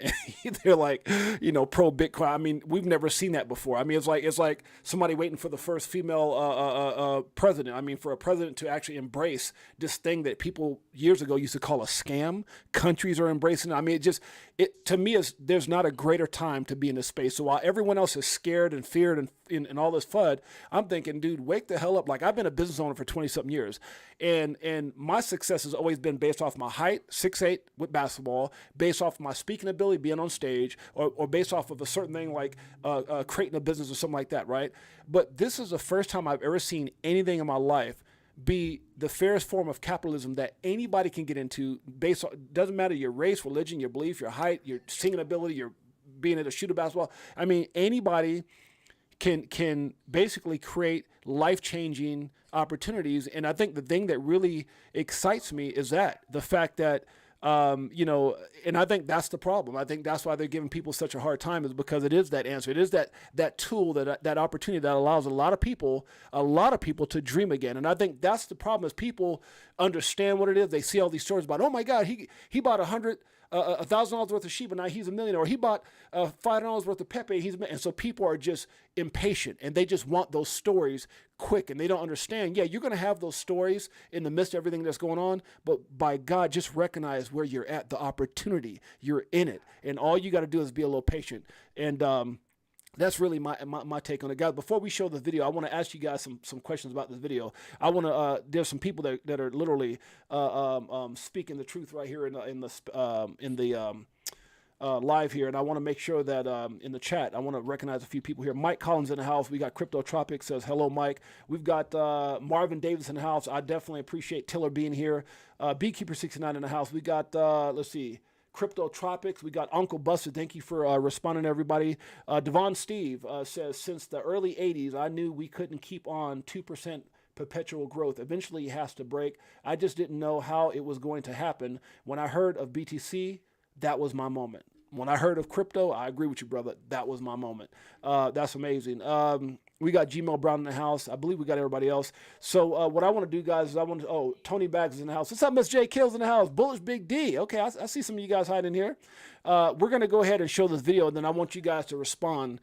they're like, pro Bitcoin. I mean, we've never seen that before. I mean, it's like somebody waiting for the first female president. I mean, for a president to actually embrace this thing that people years ago used to call a scam. Countries are embracing it. I mean, to me, there's not a greater time to be in this space. So while everyone else is scared and feared and all this FUD, I'm thinking, dude, wake the hell up. Like, I've been a business owner for 20-something years, and my success has always been based off my height, 6'8", with basketball, based off my speaking ability, being on stage, or based off of a certain thing like creating a business or something like that, right? But this is the first time I've ever seen anything in my life be the fairest form of capitalism that anybody can get into, based on, doesn't matter your race, religion, your belief, your height, your singing ability, your being able to shoot a basketball. I mean, anybody can basically create life-changing opportunities. And I think the thing that really excites me is the fact that and I think that's the problem. I think that's why they're giving people such a hard time, is because it is that answer. It is that tool, that opportunity that allows a lot of people to dream again. And I think that's the problem, is people understand what it is. They see all these stories about, oh my God, he bought $1,000 worth of sheep and now he's a millionaire. Or he bought $5 worth of Pepe. And so people are just impatient and they just want those stories quick, and they don't understand. Yeah, you're going to have those stories in the midst of everything that's going on, but by God, just recognize where you're at, the opportunity. You're in it, and all you got to do is be a little patient. And that's really my take on it, guys. Before we show the video, I want to ask you guys some questions about this video. I want to. There's some people that are literally speaking the truth right here in the live here, and I want to make sure that in the chat, I want to recognize a few people here. Mike Collins in the house. We got Crypto Tropics says hello, Mike. We've got Marvin Davis in the house. I definitely appreciate Tiller being here. Beekeeper 69 in the house. We got let's see. Crypto Tropics. We got Uncle Buster. Thank you for responding to everybody. Devon Steve says, since the early 80s, I knew we couldn't keep on 2% perpetual growth. Eventually it has to break. I just didn't know how it was going to happen. When I heard of BTC, that was my moment. When I heard of crypto, I agree with you, brother. That was my moment. That's amazing. We got Gmail Brown in the house. I believe we got everybody else. So what I want to do, guys, is Tony Bags is in the house. What's up, Miss J Kills in the house? Bullish Big D. Okay, I see some of you guys hiding here. We're going to go ahead and show this video, and then I want you guys to respond.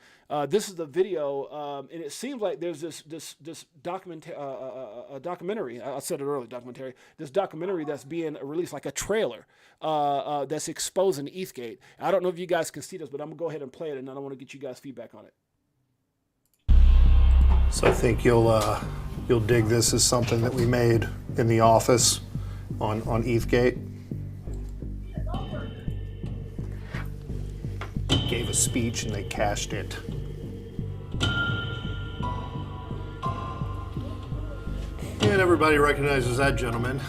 This is the video, and it seems like there's this documentary. I said it earlier, documentary. This documentary that's being released, like a trailer, that's exposing Eastgate. I don't know if you guys can see this, but I'm going to go ahead and play it, and then I want to get you guys feedback on it. So I think you'll dig this as something that we made in the office on ETHgate. Gave a speech and they cashed it. And everybody recognizes that gentleman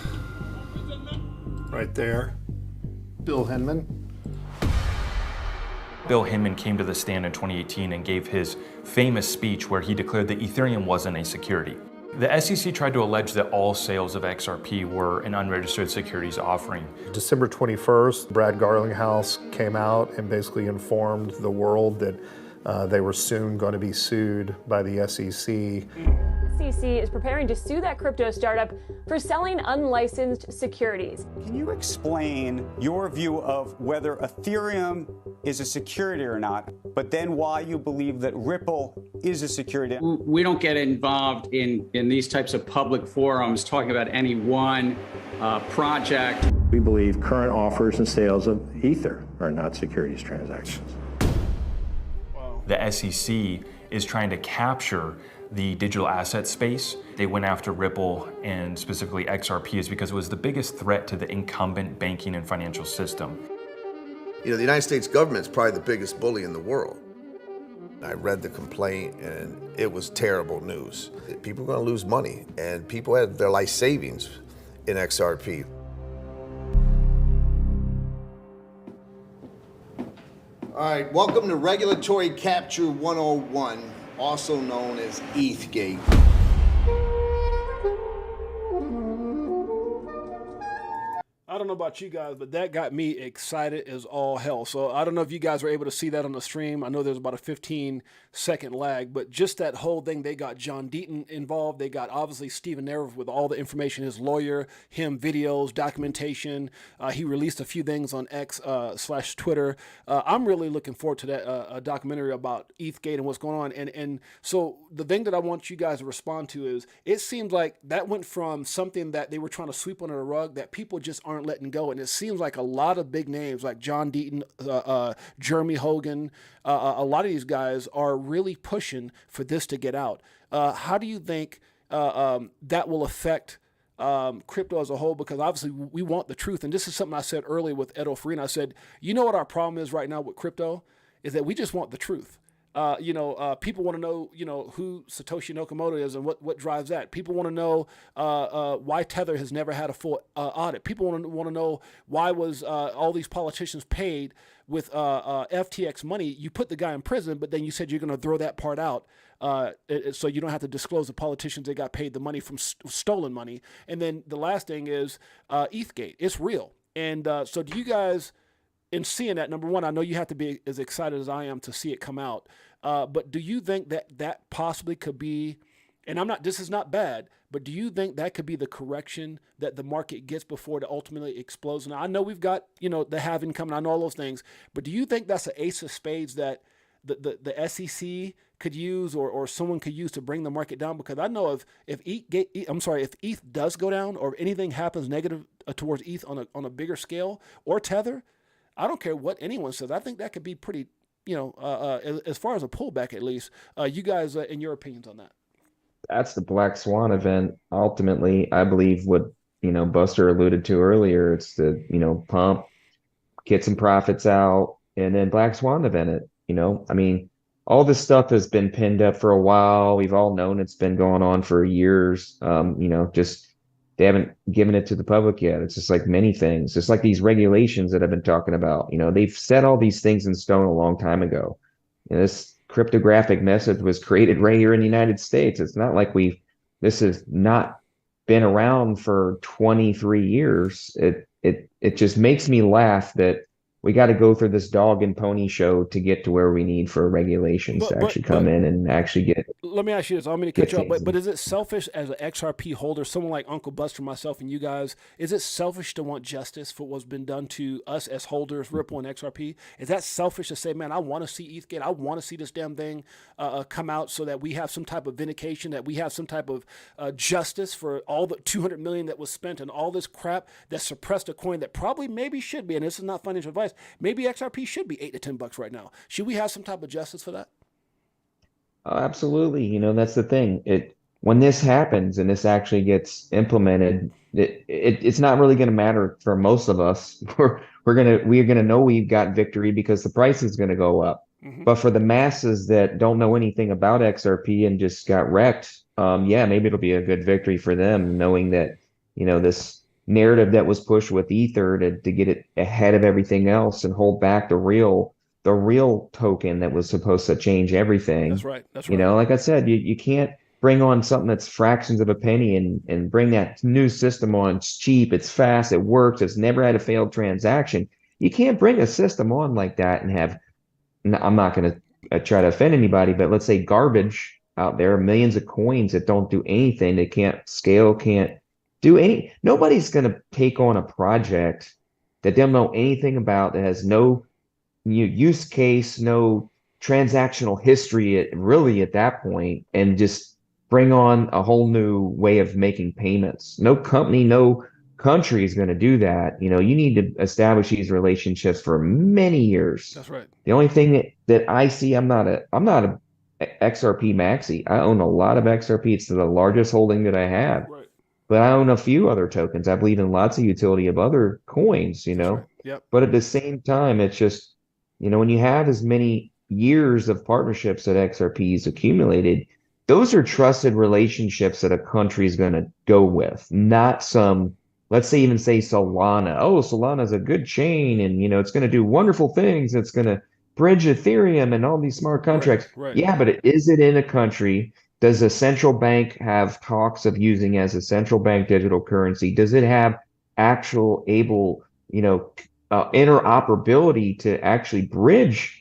right there, Bill Hinman. Bill Hinman came to the stand in 2018 and gave his famous speech where he declared that Ethereum wasn't a security. The SEC tried to allege that all sales of XRP were an unregistered securities offering. December 21st, Brad Garlinghouse came out and basically informed the world that they were soon going to be sued by the SEC. The SEC is preparing to sue that crypto startup for selling unlicensed securities. Can you explain your view of whether Ethereum is a security or not, but then why you believe that Ripple is a security? We don't get involved in these types of public forums talking about any one project. We believe current offers and sales of Ether are not securities transactions. The SEC is trying to capture the digital asset space. They went after Ripple and specifically XRP because it was the biggest threat to the incumbent banking and financial system. You know, the United States government's probably the biggest bully in the world. I read the complaint and it was terrible news. People are going to lose money and people had their life savings in XRP. All right, welcome to Regulatory Capture 101, also known as ETHgate. I don't know about you guys, but that got me excited as all hell. So I don't know if you guys were able to see that on the stream. I know there's about a 15-second lag, but just that whole thing, they got John Deaton involved. They got obviously Stephen Nerv with all the information, his lawyer, him, videos, documentation. He released a few things on X/Twitter. I'm really looking forward to that a documentary about ETHgate and what's going on. And so the thing that I want you guys to respond to is, it seems like that went from something that they were trying to sweep under the rug that people just aren't letting go. And it seems like a lot of big names like John Deaton, Jeremy Hogan, a lot of these guys are really pushing for this to get out. How do you think that will affect crypto as a whole? Because obviously we want the truth. And this is something I said earlier with Edo Farina. I said, you know what our problem is right now with crypto is that we just want the truth. People want to know, who Satoshi Nakamoto is and what drives that. People want to know why Tether has never had a full audit. People want to know why was all these politicians paid with FTX money. You put the guy in prison, but then you said you're going to throw that part out so you don't have to disclose the politicians that got paid the money from stolen money. And then the last thing is ETHgate. It's real. And so do you guys, in seeing that, number one, I know you have to be as excited as I am to see it come out. But do you think that possibly could be, and this is not bad, but do you think that could be the correction that the market gets before it ultimately explodes? Now, I know we've got, the halving coming, I know all those things, but do you think that's an ace of spades that the SEC could use or someone could use to bring the market down? Because I know if ETH does go down or if anything happens negative towards ETH on a bigger scale or Tether, I don't care what anyone says. I think that could be pretty, as far as a pullback at least. You guys, in your opinions on that? That's the black swan event. Ultimately, I believe what, Buster alluded to earlier. It's the, pump, get some profits out, and then black swan event it. All this stuff has been pinned up for a while. We've all known it's been going on for years. Just they haven't given it to the public yet. It's just like many things. It's like these regulations that I've been talking about. They've set all these things in stone a long time ago. This cryptographic message was created right here in the United States. It's not like this has not been around for 23 years. It just makes me laugh that we got to go through this dog and pony show to get to where we need for regulations to actually come in and actually get. Let me ask you this. I'm going to cut you off, but is it selfish as an XRP holder, someone like Uncle Buster, myself, and you guys, is it selfish to want justice for what's been done to us as holders, Ripple and XRP? Is that selfish to say, man, I want to see ETHgate, I want to see this damn thing come out so that we have some type of vindication, that we have some type of justice for all the $200 million that was spent and all this crap that suppressed a coin that probably maybe should be, and this is not financial advice, maybe XRP should be $8 to $10 right now. Should we have some type of justice for that? Absolutely. That's the thing. When this happens and this actually gets implemented, it's not really going to matter for most of us. We're gonna know we've got victory because the price is going to go up. But for the masses that don't know anything about XRP and just got wrecked, yeah, maybe it'll be a good victory for them, knowing that, this narrative that was pushed with Ether to get it ahead of everything else and hold back the real token that was supposed to change everything. That's right. That's right. Like I said, you can't bring on something that's fractions of a penny and bring that new system on. It's cheap, it's fast, it works, it's never had a failed transaction. You can't bring a system on like that and have, I'm not going to try to offend anybody, but let's say garbage out there, millions of coins that don't do anything. They can't scale, can't do nobody's going to take on a project that they don't know anything about, that has no use case, no transactional history really at that point, and just bring on a whole new way of making payments. No company, no country is going to do that. You need to establish these relationships for many years. That's right. The only thing that I see, I'm not a XRP maxi. I own a lot of XRP. It's the largest holding that I have. Right. But I own a few other tokens. I believe in lots of utility of other coins, Right. Yep. But at the same time, it's just, when you have as many years of partnerships that XRP's accumulated, those are trusted relationships that a country is going to go with, not some, let's say, even say Solana. Oh, Solana's a good chain and, it's going to do wonderful things. It's going to bridge Ethereum and all these smart contracts. Right. Yeah, but is it in a country? Does a central bank have talks of using as a central bank digital currency? Does it have actual able, interoperability to actually bridge,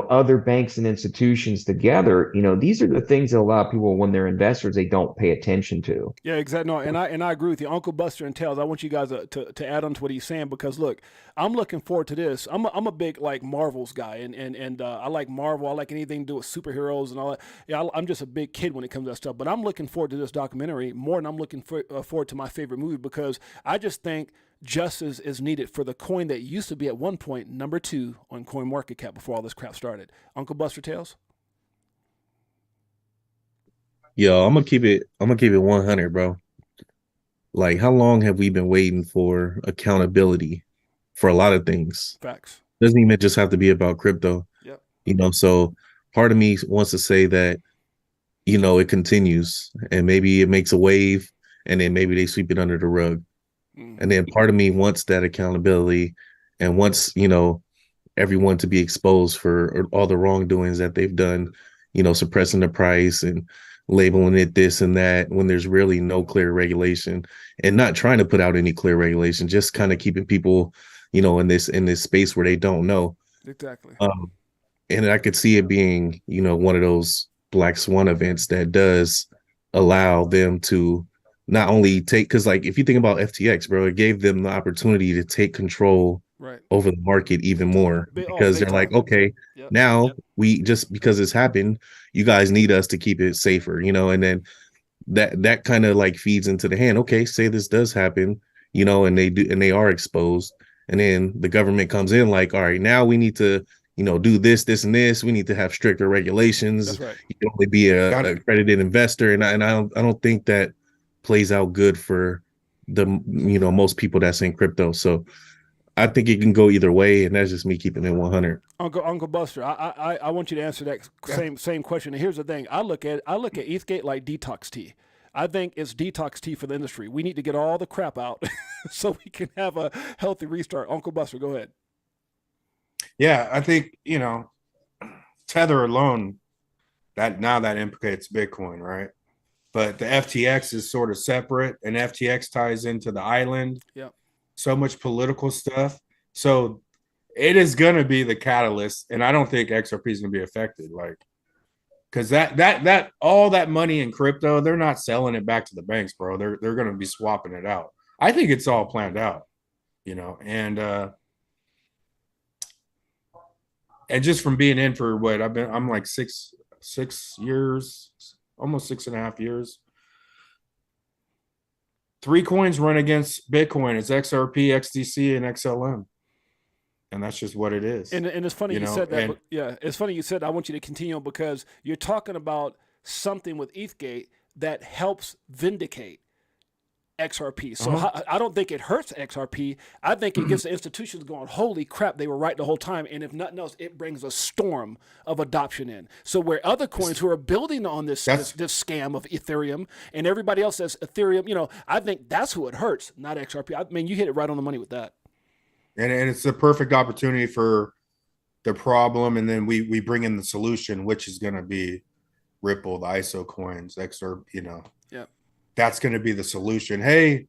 other banks and institutions together? These are the things that a lot of people, when they're investors, they don't pay attention to. Yeah, exactly. No, and I agree with you, Uncle Buster and Tails. I want you guys to add on to what he's saying, because look, I'm looking forward to this. I'm a big Marvels guy, and I like Marvel. I like anything to do with superheroes and all that. Yeah, I'm just a big kid when it comes to that stuff. But I'm looking forward to this documentary more than I'm looking forward to my favorite movie, because I just think justice is needed for the coin that used to be at one point number 2 on CoinMarketCap before all this crap started. Uncle Buster, Tails. Yo, I'm gonna keep it 100, bro. Like, how long have we been waiting for accountability for a lot of things? Facts. Doesn't even just have to be about crypto. Yep. So part of me wants to say that, it continues, and maybe it makes a wave, and then maybe they sweep it under the rug. And then part of me wants that accountability and wants, everyone to be exposed for all the wrongdoings that they've done, suppressing the price and labeling it this and that, when there's really no clear regulation, and not trying to put out any clear regulation, just kind of keeping people, in this space where they don't know. Exactly. And I could see it being, one of those black swan events that does allow them to not only take, because like if you think about FTX, bro, it gave them the opportunity to take control over the market even more, because they're like, okay, now we, just because it's happened, you guys need us to keep it safer, and then that kind of like feeds into the hand. Okay, say this does happen, and they do, and they are exposed, and then the government comes in like, all right, now we need to, do this, and this. We need to have stricter regulations. That's right. You can only be a accredited investor, and I don't think that plays out good for the most people that's in crypto. So I think it can go either way, and that's just me keeping it 100. Uncle Buster, I want you to answer that same question. And here's the thing: I look at ETHgate like detox tea. I think it's detox tea for the industry. We need to get all the crap out so we can have a healthy restart. Uncle Buster, go ahead. Yeah, I think Tether alone, that implicates Bitcoin, right? But the FTX is sort of separate, and FTX ties into the island. Yeah. So much political stuff. So it is going to be the catalyst, and I don't think XRP is going to be affected. Like, because that all that money in crypto, they're not selling it back to the banks, bro. They're going to be swapping it out. I think it's all planned out, and just from being in for what I'm like 6 years. Almost 6.5 years. 3 coins run against Bitcoin. It's XRP, XDC, and XLM. And that's just what it is. And it's funny you said that. Yeah, it's funny you said I want you to continue on because you're talking about something with ETHgate that helps vindicate XRP. So I don't think it hurts XRP. I think it gets the institutions going, holy crap, they were right the whole time. And if nothing else, it brings a storm of adoption in. So where other coins who are building on this scam of Ethereum and everybody else says Ethereum, I think that's who it hurts, not XRP. I mean, you hit it right on the money with that. And it's the perfect opportunity for the problem. And then we bring in the solution, which is going to be Ripple, the ISO coins, XRP, Yeah. That's going to be the solution. Hey,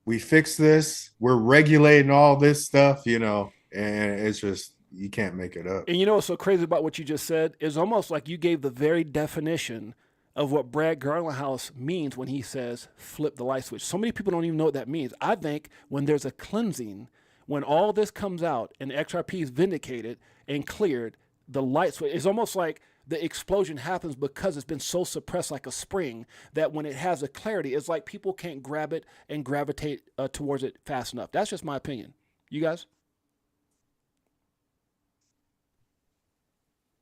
we fixed this. We're regulating all this stuff, and it's just, you can't make it up. And what's so crazy about what you just said is almost like you gave the very definition of what Brad Garlinghouse means when he says flip the light switch. So many people don't even know what that means. I think when there's a cleansing, when all this comes out and XRP is vindicated and cleared, the light switch, it's almost like the explosion happens because it's been so suppressed like a spring that when it has a clarity, it's like people can't grab it and gravitate towards it fast enough. That's just my opinion. You guys?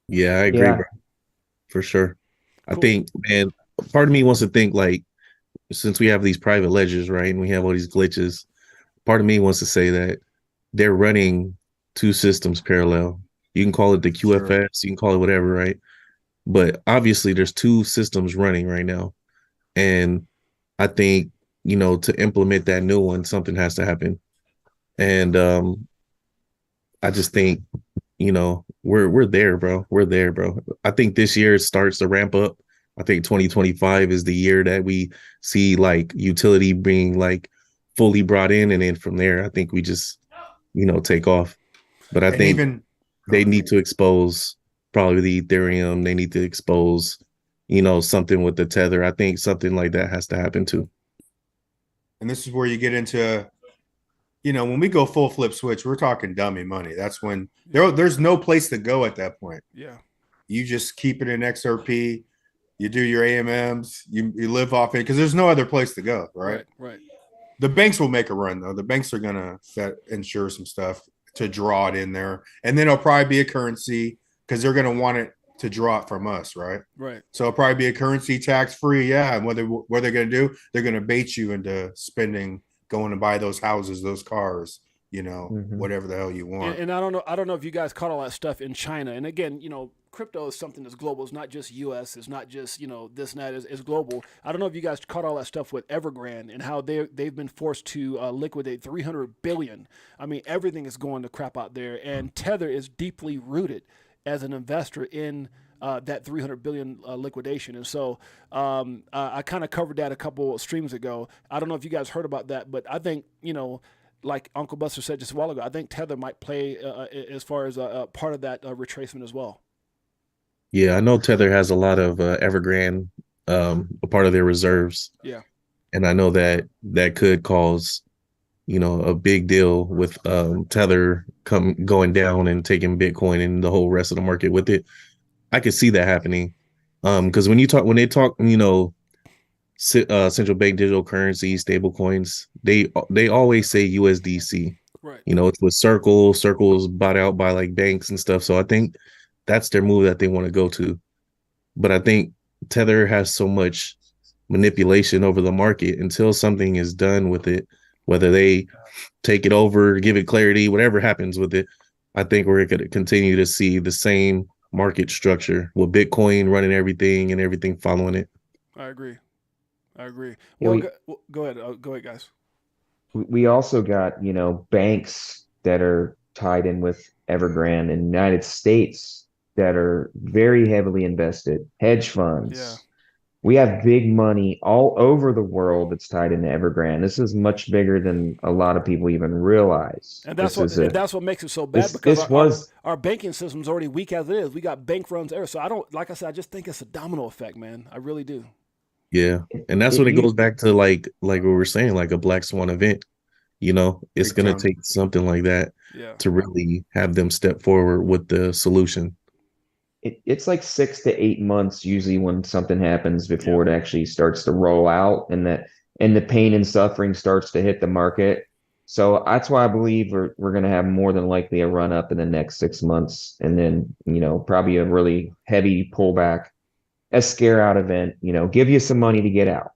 Yeah, I agree, bro. For sure. Cool. I think, man, part of me wants to think like, since we have these private ledgers, right, and we have all these glitches, part of me wants to say that they're running two systems parallel. You can call it the QFS, sure. You can call it whatever, right? But obviously there's two systems running right now. And I think, to implement that new one, something has to happen. And I just think, we're there, bro. We're there, bro. I think this year starts to ramp up. I think 2025 is the year that we see like utility being like fully brought in. And then from there, I think we just, take off. But I think they need to expose probably the Ethereum. They need to expose, something with the Tether. I think something like that has to happen too. And this is where you get into, when we go full flip switch, we're talking dummy money. That's when there's no place to go at that point. Yeah. You just keep it in XRP. You do your AMMs. You live off it because there's no other place to go, right? Right. The banks will make a run, though. The banks are going to insure some stuff to draw it in there. And then it'll probably be a currency because they're going to want it to draw it from us, right? Right. So it'll probably be a currency tax-free, yeah. And what they're going to do, they're going to bait you into spending, going to buy those houses, those cars, whatever the hell you want. And I don't know if you guys caught all that stuff in China. And again, crypto is something that's global. It's not just U.S. It's not just, this and that. It's global. I don't know if you guys caught all that stuff with Evergrande and how they've been forced to liquidate $300 billion. I mean, everything is going to crap out there. And Tether is deeply rooted as an investor in that $300 billion liquidation. And so I kind of covered that a couple of streams ago. I don't know if you guys heard about that, but I think, like Uncle Buster said just a while ago, I think Tether might play as far as a part of that retracement as well. Yeah, I know Tether has a lot of Evergrande, a part of their reserves. Yeah. And I know that could cause, a big deal with Tether going down and taking Bitcoin and the whole rest of the market with it. I could see that happening. Because when they talk, central bank digital currency, stable coins, they always say USDC. Right. It's with Circle's bought out by like banks and stuff. So I think that's their move that they want to go to. But I think Tether has so much manipulation over the market until something is done with it, whether they take it over, give it clarity, whatever happens with it. I think we're going to continue to see the same market structure with Bitcoin running everything and everything following it. I agree. Well, go ahead. Go ahead, guys. We also got, banks that are tied in with Evergrande in the United States that are very heavily invested, hedge funds. Yeah. We have big money all over the world that's tied into Evergrande. This is much bigger than a lot of people even realize. And that's what makes it so bad because our banking system's already weak as it is. We got bank runs there. So I just think it's a domino effect, man. I really do. Yeah. And that's when it goes back to like we were saying, like a Black Swan event. It's going to take something like that to really have them step forward with the solution. It's like 6 to 8 months usually when something happens before it actually starts to roll out and the pain and suffering starts to hit the market. So that's why I believe we're going to have more than likely a run up in the next 6 months, and then probably a really heavy pullback, a scare out event. Give you some money to get out,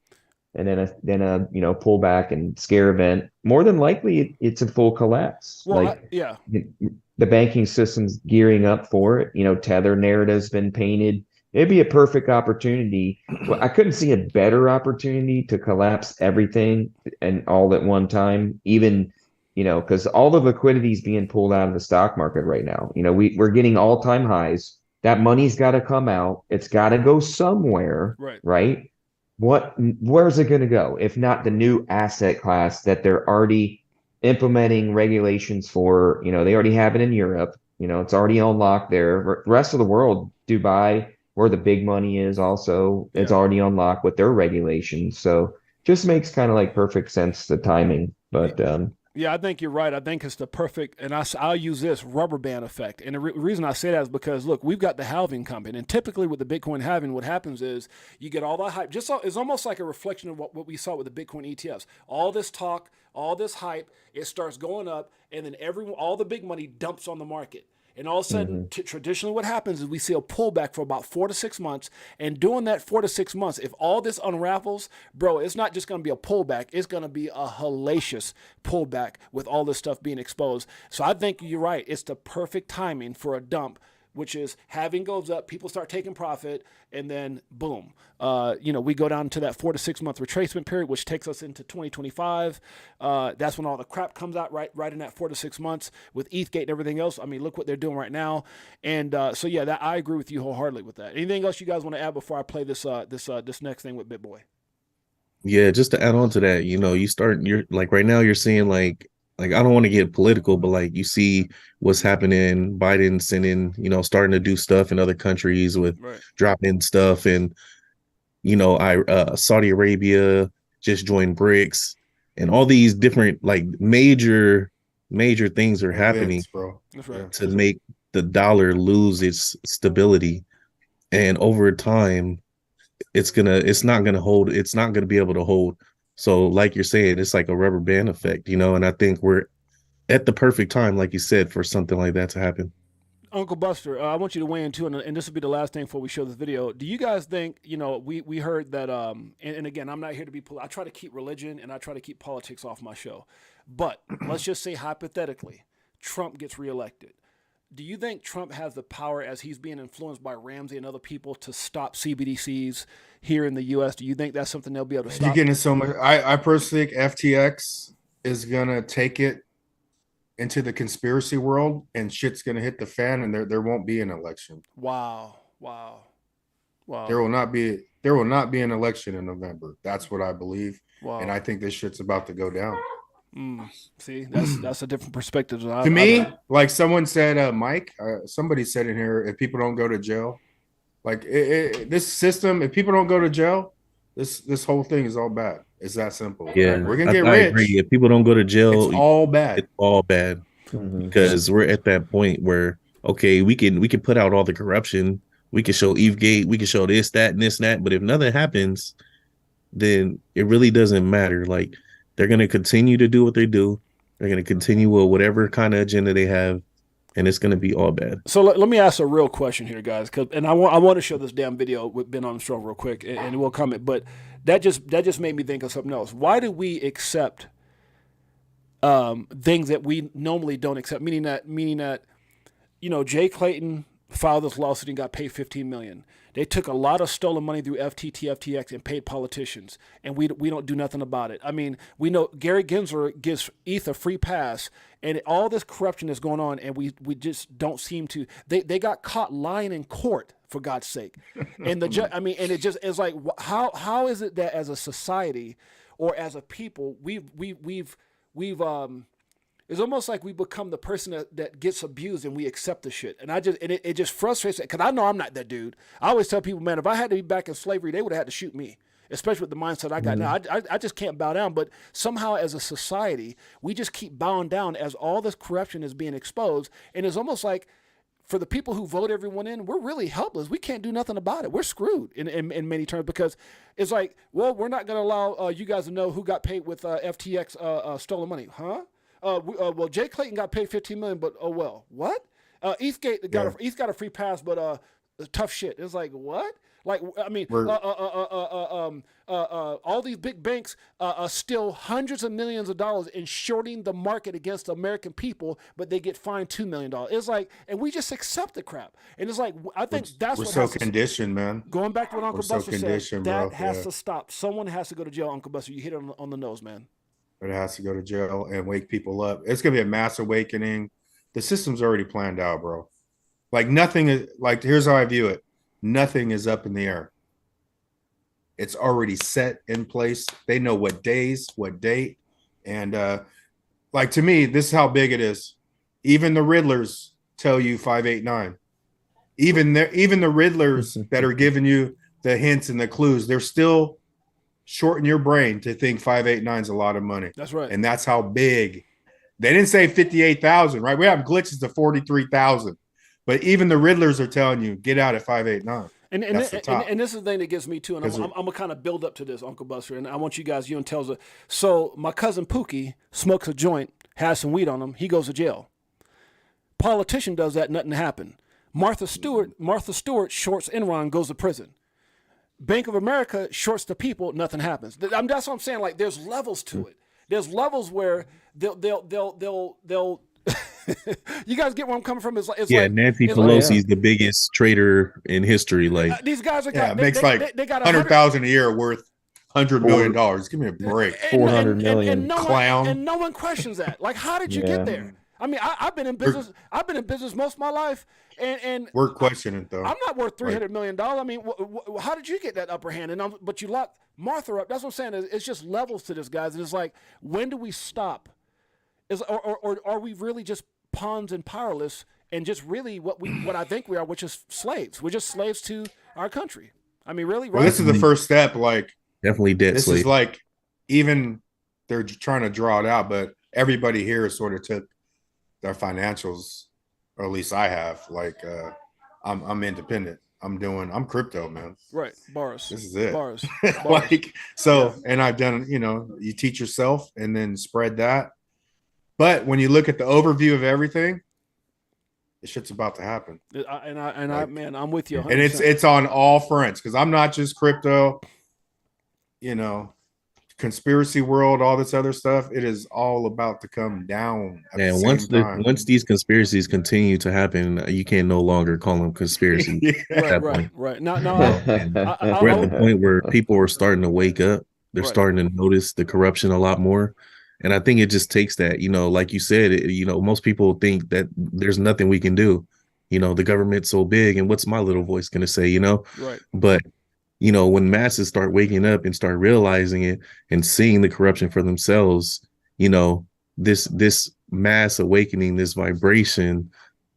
and then a pullback and scare event. More than likely, it's a full collapse. Well, the banking system's gearing up for it. Tether narrative's been painted. It'd be a perfect opportunity. Well, I couldn't see a better opportunity to collapse everything and all at one time, even, because all the liquidity is being pulled out of the stock market right now. We're getting all-time highs. That money's got to come out. It's got to go somewhere, right? Where's it going to go? If not the new asset class that they're already implementing regulations for, they already have it in Europe. It's already unlocked there. The rest of the world, Dubai, where the big money is also, it's already unlocked with their regulations. So just makes kind of like perfect sense, the timing. But yeah, I think you're right. I think it's the perfect, and I'll use this rubber band effect. And the reason I say that is because, look, we've got the halving coming. And typically with the Bitcoin halving, what happens is you get all that hype. It's almost like a reflection of what we saw with the Bitcoin ETFs. All this talk, all this hype, it starts going up, and then all the big money dumps on the market. And all of a sudden, traditionally what happens is we see a pullback for about 4 to 6 months. And during that 4 to 6 months, if all this unravels, bro, it's not just going to be a pullback. It's going to be a hellacious pullback with all this stuff being exposed. So I think you're right. It's the perfect timing for a dump, which is halving goes up, people start taking profit, and then boom. We go down to that 4 to 6 month retracement period, which takes us into 2025. That's when all the crap comes out right in that 4 to 6 months with ETHgate and everything else. I mean, look what they're doing right now. And so yeah, that I agree with you wholeheartedly with that. Anything else you guys want to add before I play this next thing with BitBoy? Yeah, just to add on to that, you're like right now you're seeing like I don't want to get political, but like you see what's happening, Biden sending, starting to do stuff in other countries with dropping stuff. And, Saudi Arabia just joined BRICS, and all these different like major things are happening to make the dollar lose its stability. And over time, it's not gonna be able to hold. So like you're saying, it's like a rubber band effect, and I think we're at the perfect time, like you said, for something like that to happen. Uncle Buster, I want you to weigh in too, and this will be the last thing before we show this video. Do you guys think, we heard that, and again, I'm not here to be I try to keep religion and I try to keep politics off my show. But let's just say hypothetically, Trump gets reelected. Do you think Trump has the power, as he's being influenced by Ramsey and other people, to stop CBDCs here in the U.S.? Do you think that's something they'll be able to stop? You're getting so much. I personally think FTX is going to take it into the conspiracy world, and shit's going to hit the fan, and there won't be an election. Wow. There will not be an election in November. That's what I believe. Wow. And I think this shit's about to go down. See, that's a different perspective. To me, like someone said, Mike, somebody said in here, if people don't go to jail, like this system, if people don't go to jail, this whole thing is all bad. It's that simple. Yeah, we're gonna get rich. Agree. If people don't go to jail, it's all bad. It's all bad because we're at that point where we can put out all the corruption, we can show ETHgate, we can show this, that, and this, and that, but if nothing happens, then it really doesn't matter. Like, they're going to continue to do what they do. They're going to continue with whatever kind of agenda they have, and it's going to be all bad. So let me ask a real question here, guys, and I want to show this damn video with Ben Armstrong real quick, and we'll comment. But that just made me think of something else. Why do we accept things that we normally don't accept? Meaning that Jay Clayton filed this lawsuit and got paid $15 million. They took a lot of stolen money through FTT, FTX, and paid politicians, and we don't do nothing about it. I mean, we know Gary Gensler gives ETH a free pass, and all this corruption is going on, and we just don't seem to. They got caught lying in court, for God's sake, and and it just is like, how is it that as a society or as a people we've it's almost like we become the person that gets abused and we accept the shit. And it just frustrates me, because I know I'm not that dude. I always tell people, man, if I had to be back in slavery, they would have had to shoot me, especially with the mindset I got now. I just can't bow down. But somehow as a society, we just keep bowing down as all this corruption is being exposed. And it's almost like, for the people who vote everyone in, we're really helpless. We can't do nothing about it. We're screwed in many terms, because it's like, well, we're not going to allow you guys to know who got paid with FTX stolen money. Huh? well, Jay Clayton got paid $15 million, but oh well. What? Eastgate got a free pass, but tough shit. It's like what? Like I mean, all these big banks are still hundreds of millions of dollars in shorting the market against the American people, but they get fined $2 million. It's like, and we just accept the crap. And it's like, I think that's we're what so conditioned, man. Going back to what Uncle Buster said, that bro. has to stop. Someone has to go to jail, Uncle Buster. You hit it on the nose, man. But it has to go to jail and wake people up. It's gonna be a mass awakening. The system's already planned out, bro. Like nothing is like. Here's how I view it. Nothing is up in the air. It's already set in place. They know what days, what date. And like to me, this is how big it is. Even the Riddlers tell you 589. Even the Riddlers that are giving you the hints and the clues, they're still shorting your brain to think 589 is a lot of money. That's right. And that's how big. They didn't say 58,000, right? We have glitches to 43,000. But even the Riddlers are telling you, get out at 589. And this is the thing that gets me too. And I'm going to kind of build up to this, Uncle Buster. And I want you guys, you and Tells it. So my cousin Pookie smokes a joint, has some weed on him. He goes to jail. Politician does that, nothing happened. Martha Stewart shorts Enron, goes to prison. Bank of America shorts the people, nothing happens. That's what I'm saying. Like there's levels to it. There's levels where they'll you guys get where I'm coming from? It's like Nancy Pelosi's the biggest trader in history. Like these guys are makes they got $100,000 a year worth $100 million. Give me a break. 400 million. And no one questions that. Like, how did you get there? I mean, I've been in business. I've been in business most of my life, and we're questioning it though. I'm not worth $300 million. I mean, how did you get that upper hand? But you locked Martha up. That's what I'm saying. It's just levels to this, guys. And it's like, when do we stop? Or are we really just pawns and powerless, and just really what I think we are, which is slaves? We're just slaves to our country. I mean, really, right? Well, this is the first step. Like, definitely dead this slave. Is like, even they're trying to draw it out, but everybody here sort of took their financials, or at least I have. Like, I'm independent. I'm crypto, man. Right, bars. This is it. Bars. Like, so, and I've done. You teach yourself and then spread that. But when you look at the overview of everything, this shit's about to happen. Man, I'm with you 100%. And it's on all fronts, because I'm not just crypto, conspiracy world, all this other stuff. It is all about to come down. And once these conspiracies continue to happen, you can no longer call them conspiracies. Right. Now, we're at the point where people are starting to wake up. They're starting to notice the corruption a lot more. And I think it just takes that, like you said, most people think that there's nothing we can do. The government's so big, and what's my little voice going to say, Right. But, when masses start waking up and start realizing it and seeing the corruption for themselves, this mass awakening, this vibration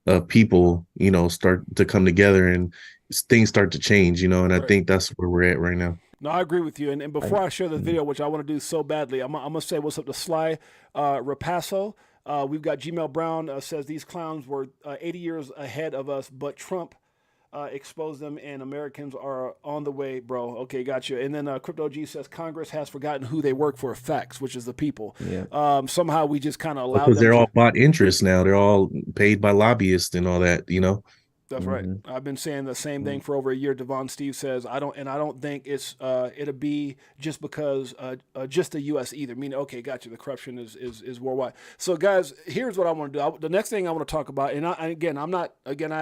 of people, start to come together and things start to change, and I think that's where we're at right now. No, I agree with you. And before I share the video, which I want to do so badly, I'm going to say what's up to Sly Rapasso. We've got Gmail Brown says these clowns were 80 years ahead of us, but Trump exposed them and Americans are on the way, bro. Okay, got you. And then Crypto G says Congress has forgotten who they work for, facts, which is the people. Yeah. Somehow we just kind of allow them. Because they're all bought interests now. They're all paid by lobbyists and all that, That's right. I've been saying the same thing for over a year. Devon Steve says I don't think it's it'll be just because just the U.S. either. Meaning, okay, got you. The corruption is worldwide. So, guys, here's what I want to do. The next thing I want to talk about, and I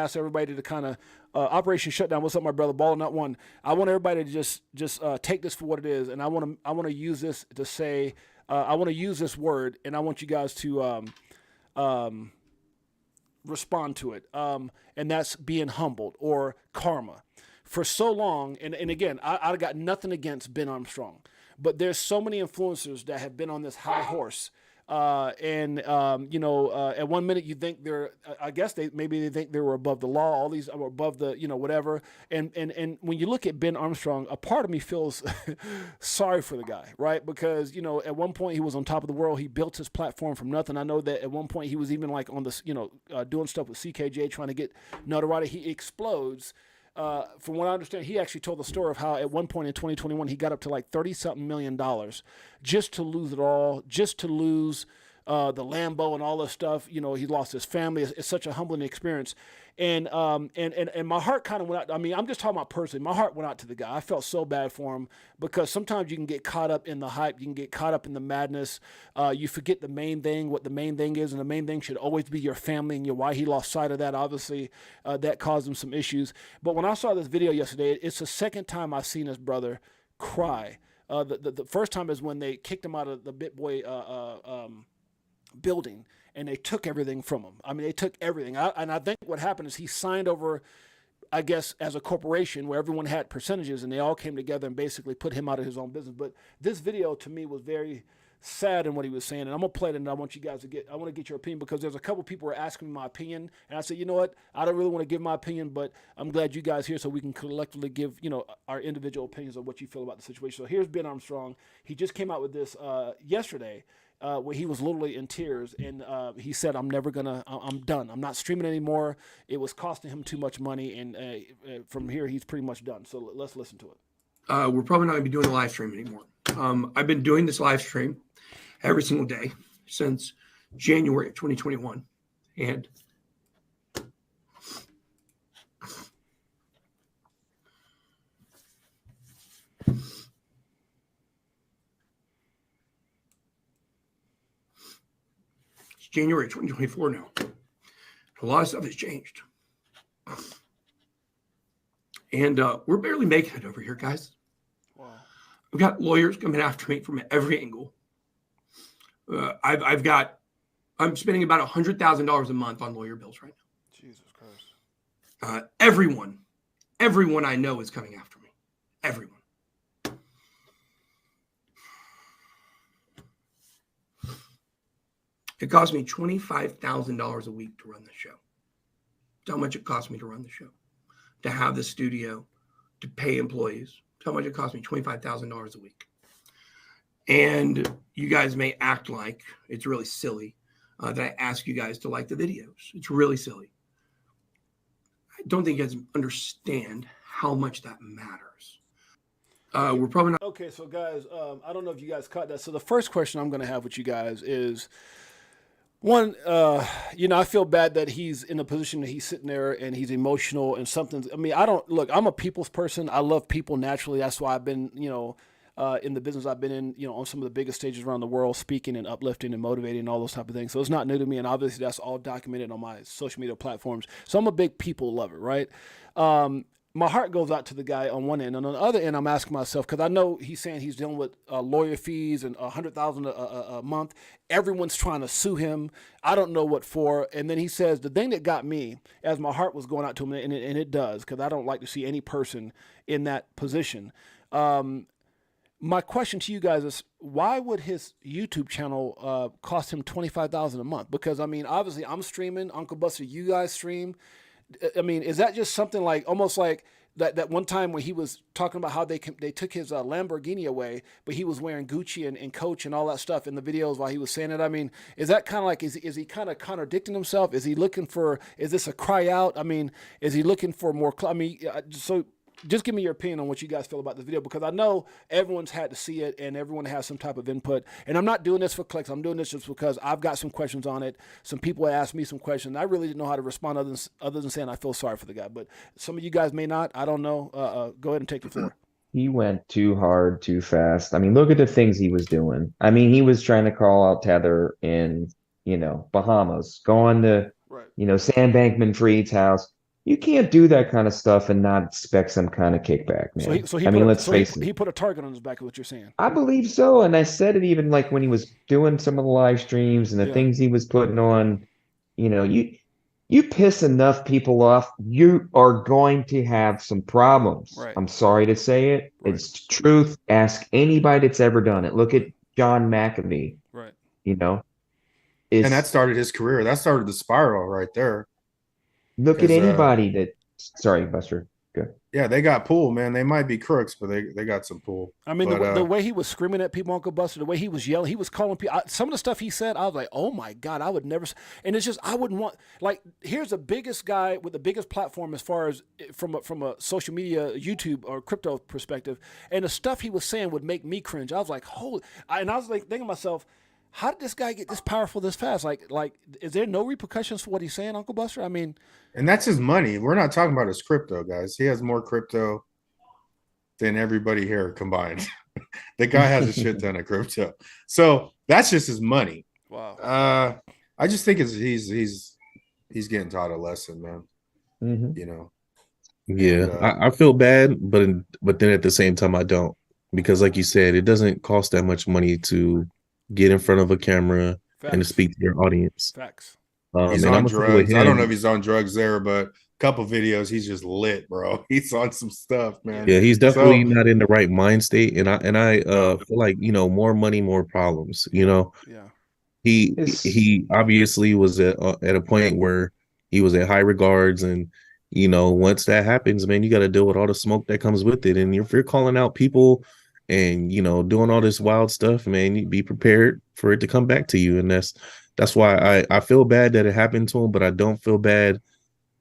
asked everybody to kind of Operation Shutdown. What's up, my brother? Ball not one. I want everybody to just take this for what it is, and I want to use this to say I want to use this word, and I want you guys to respond to it, and that's being humbled or karma. For so long, and again, I got nothing against Ben Armstrong, but there's so many influencers that have been on this high horse, at one minute you think they're, I guess they think they were above the law, all these are above the, whatever, and when you look at Ben Armstrong, a part of me feels sorry for the guy, right? Because at one point he was on top of the world. He built his platform from nothing. I know that at one point he was even like on this, doing stuff with CKJ, trying to get notoriety. He explodes. From what I understand, he actually told the story of how at one point in 2021 he got up to like $30-something million just to lose it all, just to lose the Lambo and all this stuff. You know, he lost his family. It's such a humbling experience. And my heart kind of went out. I mean, I'm just talking about personally. My heart went out to the guy. I felt so bad for him because sometimes you can get caught up in the hype. You can get caught up in the madness. You forget the main thing, what the main thing is. And the main thing should always be your family and your wife. He lost sight of that. Obviously, that caused him some issues. But when I saw this video yesterday, it's the second time I've seen his brother cry. The first time is when they kicked him out of the BitBoy building. And they took everything from him. I mean, they took everything. And I think what happened is he signed over, I guess, as a corporation where everyone had percentages, and they all came together and basically put him out of his own business. But this video, to me, was very sad in what he was saying. And I'm going to play it, and I want you guys to I want to get your opinion because there's a couple people who are asking me my opinion. And I said, you know what? I don't really want to give my opinion, but I'm glad you guys here so we can collectively give, you know, our individual opinions of what you feel about the situation. So here's Ben Armstrong. He just came out with this yesterday. Where he was literally in tears, and he said, I'm done. I'm not streaming anymore. It was costing him too much money, and from here, he's pretty much done. So let's listen to it. We're probably not going to be doing a live stream anymore. I've been doing this live stream every single day since January of 2021, and January 2024 now. A lot of stuff has changed. And we're barely making it over here, guys. Wow. I've got lawyers coming after me from every angle. I'm spending about $100,000 a month on lawyer bills right now. Jesus Christ. Everyone I know is coming after me. Everyone. It cost me $25,000 a week to run the show. That's how much it cost me to run the show, to have the studio, to pay employees. That's how much it cost me, $25,000 a week. And you guys may act like it's really silly that I ask you guys to like the videos. It's really silly. I don't think you guys understand how much that matters. We're probably not. Okay, so guys, I don't know if you guys caught that. So the first question I'm going to have with you guys is, one, you know, I feel bad that he's in a position that he's sitting there and he's emotional and something. I mean, I'm a people's person. I love people naturally. That's why I've been, you know, in the business I've been in, you know, on some of the biggest stages around the world, speaking and uplifting and motivating and all those type of things. So it's not new to me. And obviously that's all documented on my social media platforms. So I'm a big people lover, right? My heart goes out to the guy on one end. And on the other end, I'm asking myself, because I know he's saying he's dealing with lawyer fees and $100,000 a month. Everyone's trying to sue him. I don't know what for. And then he says, the thing that got me, as my heart was going out to him, and it does, because I don't like to see any person in that position. My question to you guys is, why would his YouTube channel cost him $25,000 a month? Because, I mean, obviously I'm streaming. Uncle Buster, you guys stream. I mean, is that just something like almost like that one time when he was talking about how they took his Lamborghini away, but he was wearing Gucci and Coach and all that stuff in the videos while he was saying it? I mean, is that kind of like, is he kind of contradicting himself? Is he looking for, is this a cry out? I mean, is he looking for more? I mean, so just give me your opinion on what you guys feel about this video, because I know everyone's had to see it and everyone has some type of input. And I'm not doing this for clicks. I'm doing this just because I've got some questions on it. Some people asked me some questions. I really didn't know how to respond other than saying I feel sorry for the guy. But some of you guys may not. I don't know. Go ahead and take the floor. He went too hard, too fast. I mean, look at the things he was doing. I mean, he was trying to call out Tether in, you know, Bahamas, going to, you know, Sam Bankman-Fried's house. You can't do that kind of stuff and not expect some kind of kickback, man. So let's face it. He put a target on his back, is what you're saying. I believe so. And I said it even like when he was doing some of the live streams and the things he was putting on. You know, you piss enough people off, you are going to have some problems. Right. I'm sorry to say it. Right. It's the truth. Ask anybody that's ever done it. Look at John McAfee. Right. You know? And that started his career. That started the spiral right there. Look at anybody that. Sorry, Buster. Good. Yeah, they got pull, man. They might be crooks, but they got some pull. I mean, the way he was screaming at people, Uncle Buster, the way he was yelling, he was calling people. Some of the stuff he said, I was like, oh my God, I would never. And it's just, I wouldn't want. Like, here's the biggest guy with the biggest platform as far as from a social media, YouTube or crypto perspective, and the stuff he was saying would make me cringe. I was like, holy. And I was like thinking to myself, how did this guy get this powerful this fast? Like, is there no repercussions for what he's saying, Uncle Buster? I mean, and that's his money. We're not talking about his crypto, guys. He has more crypto than everybody here combined. The guy has a shit ton of crypto. So that's just his money. Wow. I just think he's getting taught a lesson, man. Mm-hmm. You know. Yeah, and, I feel bad, but then at the same time I don't, because like you said, it doesn't cost that much money to get in front of a camera and to speak to your audience. Facts. He's on drugs. I don't know if he's on drugs there, but a couple videos he's just lit, bro. He's on some stuff, man. Yeah, he's definitely not in the right mind state, and I feel like, you know, more money, more problems. You know, yeah. He obviously was at a point where he was at high regards, and you know, once that happens, man, you got to deal with all the smoke that comes with it. And if you're calling out people and, you know, doing all this wild stuff, man, you be prepared for it to come back to you. And that's why I feel bad that it happened to him, but I don't feel bad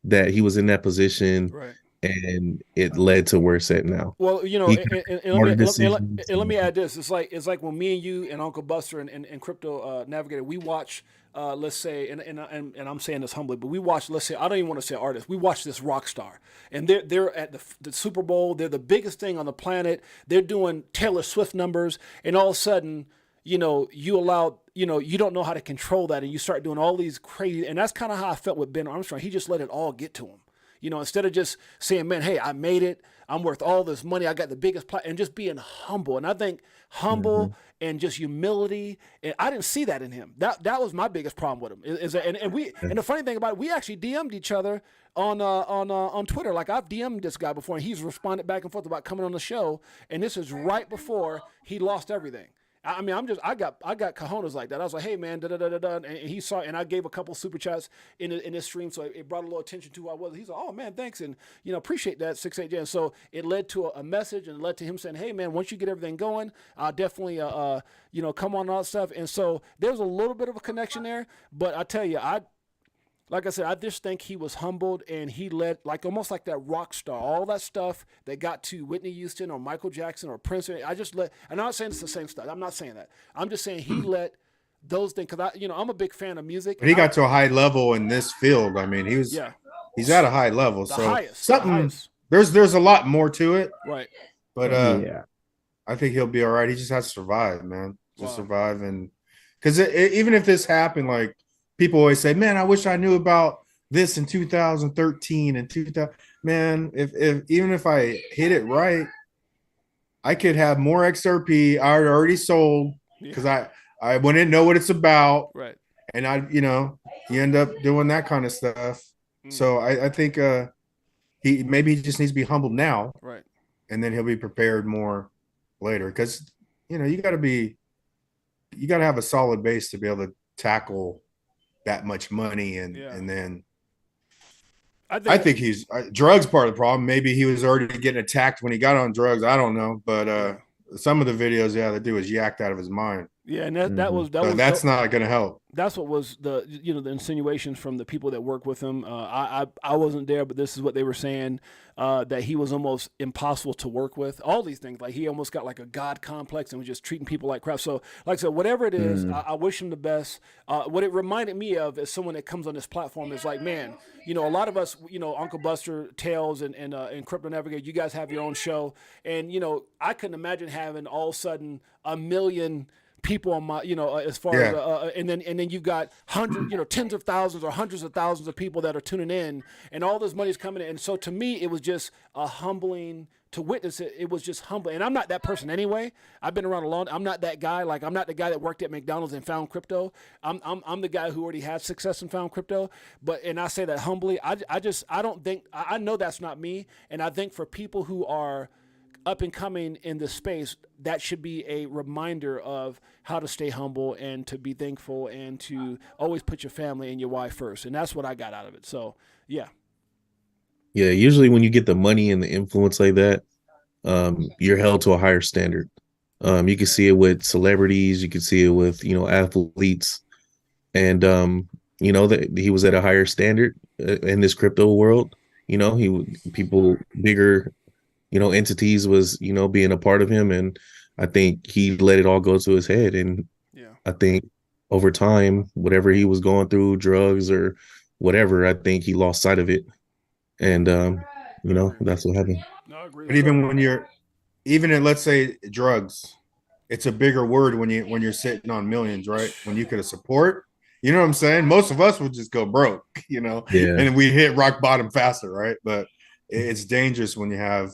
that he was in that position, right, and it led to where it's at now. Well, you know, and let me add this. It's like when me and you and Uncle Buster and Crypto Navigator, we watch, let's say, and I'm saying this humbly, but we watch, let's say, I don't even want to say artist. We watch this rock star, and they're at the Super Bowl. They're the biggest thing on the planet. They're doing Taylor Swift numbers, and all of a sudden, you know, you don't know how to control that, and you start doing all these crazy. And that's kind of how I felt with Ben Armstrong. He just let it all get to him. You know, instead of just saying, man, hey, I made it. I'm worth all this money. I got the biggest and just being humble. And I think humble and just humility. And I didn't see that in him. That was my biggest problem with him. And the funny thing about it, we actually DM'd each other on Twitter. Like, I've DM'd this guy before, and he's responded back and forth about coming on the show. And this is right before he lost everything. I mean, I got cojones like that. I was like, hey man, and he saw, and I gave a couple super chats in his stream, so it brought a little attention to who I was. He's like, oh man, thanks, and you know, appreciate that 6-8 and so it led to a message, and it led to him saying, hey man, once you get everything going, I'll definitely you know, come on and all that stuff. And so there's a little bit of a connection there, but I tell you, like I said, I just think he was humbled, and he led, like, almost like that rock star, all that stuff that got to Whitney Houston or Michael Jackson or Prince. And I'm not saying it's the same stuff. I'm not saying that. I'm just saying he let those things, because I'm a big fan of music. But he got to a high level in this field. I mean, he's at a high level. There's a lot more to it. Right. But I think he'll be all right. He just has to survive, man. Just survive. And because even if this happened, like, people always say, man, I wish I knew about this in 2013 and 2000. Man, even if I hit it right, I could have more XRP I already sold, because I wouldn't know what it's about. Right. And you end up doing that kind of stuff. So I think he just needs to be humbled now. Right. And then he'll be prepared more later. Because, you got to have a solid base to be able to tackle that much money, and then I think he's drugs part of the problem. Maybe he was already getting attacked when he got on drugs. I don't know, but some of the videos the dude was yacked out of his mind. Yeah, and that's not going to help. That's what was the insinuations from the people that work with him. I wasn't there, but this is what they were saying, that he was almost impossible to work with. All these things, like he almost got like a god complex and was just treating people like crap. So, like I said, whatever it is, I wish him the best. What it reminded me of as someone that comes on this platform is like, man, a lot of us, Uncle Buster, Tails, and Crypto Navigator, you guys have your own show, and I couldn't imagine having all of a sudden 1 million people on my, as far as, and then you've got hundreds, tens of thousands or hundreds of thousands of people that are tuning in, and all this money's coming in. And so to me, it was just a humbling to witness it. It was just humbling. And I'm not that person anyway. I've been around a long. I'm not that guy. Like, I'm not the guy that worked at McDonald's and found crypto. I'm the guy who already had success and found crypto. And I say that humbly. I don't think, I know that's not me. And I think for people who are up and coming in this space, that should be a reminder of how to stay humble and to be thankful and to always put your family and your wife first. And that's what I got out of it. So, yeah. Yeah, usually when you get the money and the influence like that, you're held to a higher standard. You can see it with celebrities, you can see it with, athletes. And, that he was at a higher standard in this crypto world. People bigger, entities was, being a part of him. And I think he let it all go to his head. And I think over time, whatever he was going through, drugs or whatever, I think he lost sight of it. And, that's what happened. No, I agree. But even in, let's say, drugs, it's a bigger word when you're sitting on millions, right? When you could support, you know what I'm saying? Most of us would just go broke, and we hit rock bottom faster, right? But it's dangerous when you have,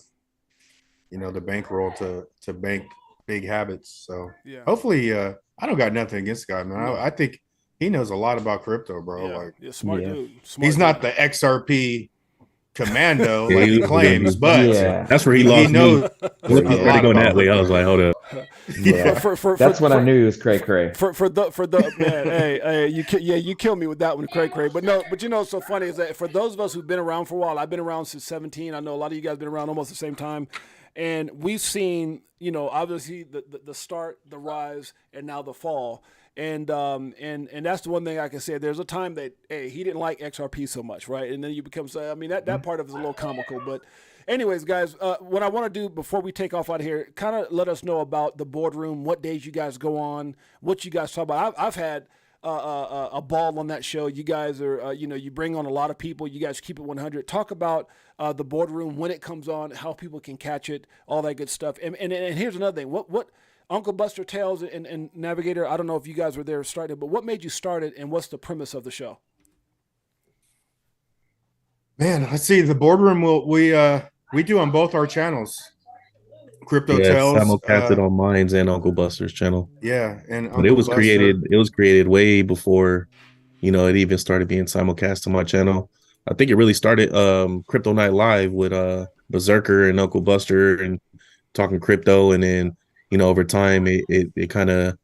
the bankroll to bank big habits. So hopefully, I don't got nothing against the guy, man. I think he knows a lot about crypto, bro. Smart dude. He's not the XRP commando like he claims, but that's where he lost. He knows. He started going that way. I was like, hold up. Yeah, that's what I knew was cray. For the man, hey, you kill me with that one, cray. But what's so funny is that for those of us who've been around for a while, I've been around since 17. I know a lot of you guys have been around almost the same time, and we've seen, obviously the start, the rise, and now the fall. And that's the one thing I can say. There's a time that he didn't like XRP so much, right? And then you become that part of it is a little comical. But anyways, guys, what I want to do before we take off out of here, kind of let us know about the boardroom, what days you guys go on, what you guys talk about. I've had a ball on that show. You guys are you bring on a lot of people. You guys keep it 100. Talk about the boardroom, when it comes on, how people can catch it, all that good stuff. And here's another thing. What Uncle Buster Tales and Navigator, I don't know if you guys were there starting, but what made you start it, and what's the premise of the show? Man, I see the boardroom. We do on both our channels. Crypto Tales simulcasted on mine's and Uncle Buster's channel. Yeah, and but it was created way before, it even started being simulcast on my channel. I think it really started Crypto Night Live with Berserker and Uncle Buster and talking crypto, and then over time, it kind of,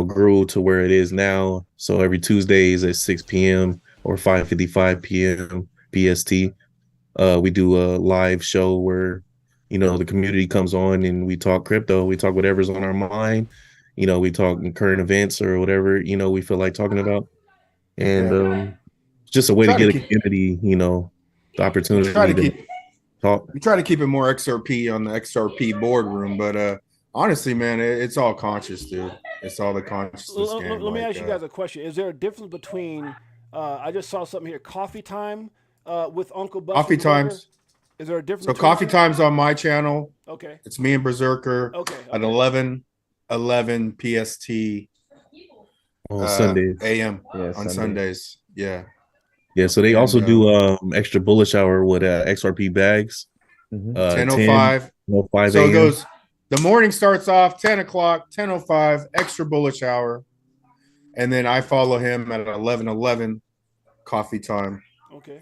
grew to where it is now. So every Tuesdays at 6 p.m. or 5:55 p.m. PST, we do a live show where, the community comes on and we talk crypto. We talk whatever's on our mind. We talk current events or whatever, we feel like talking about. And just a way to get a community, the opportunity to talk. We try to keep it more XRP on the XRP boardroom, but honestly, man, it's all conscious, dude. It's all the consciousness game. Let me ask you guys a question. Is there a difference between, I just saw something here, coffee time with Uncle Buster? Coffee times. Is there a difference? So coffee time's on my channel. Okay. It's me and Berserker. Okay. At 11 PST. On Sundays. AM on Sundays. Yeah. Yeah, so they also do extra bullish hour with XRP bags. 10:05. 10:05 so AM. it goes. The morning starts off 10 o'clock, 10:05, extra bullish hour. And then I follow him at 11:11 coffee time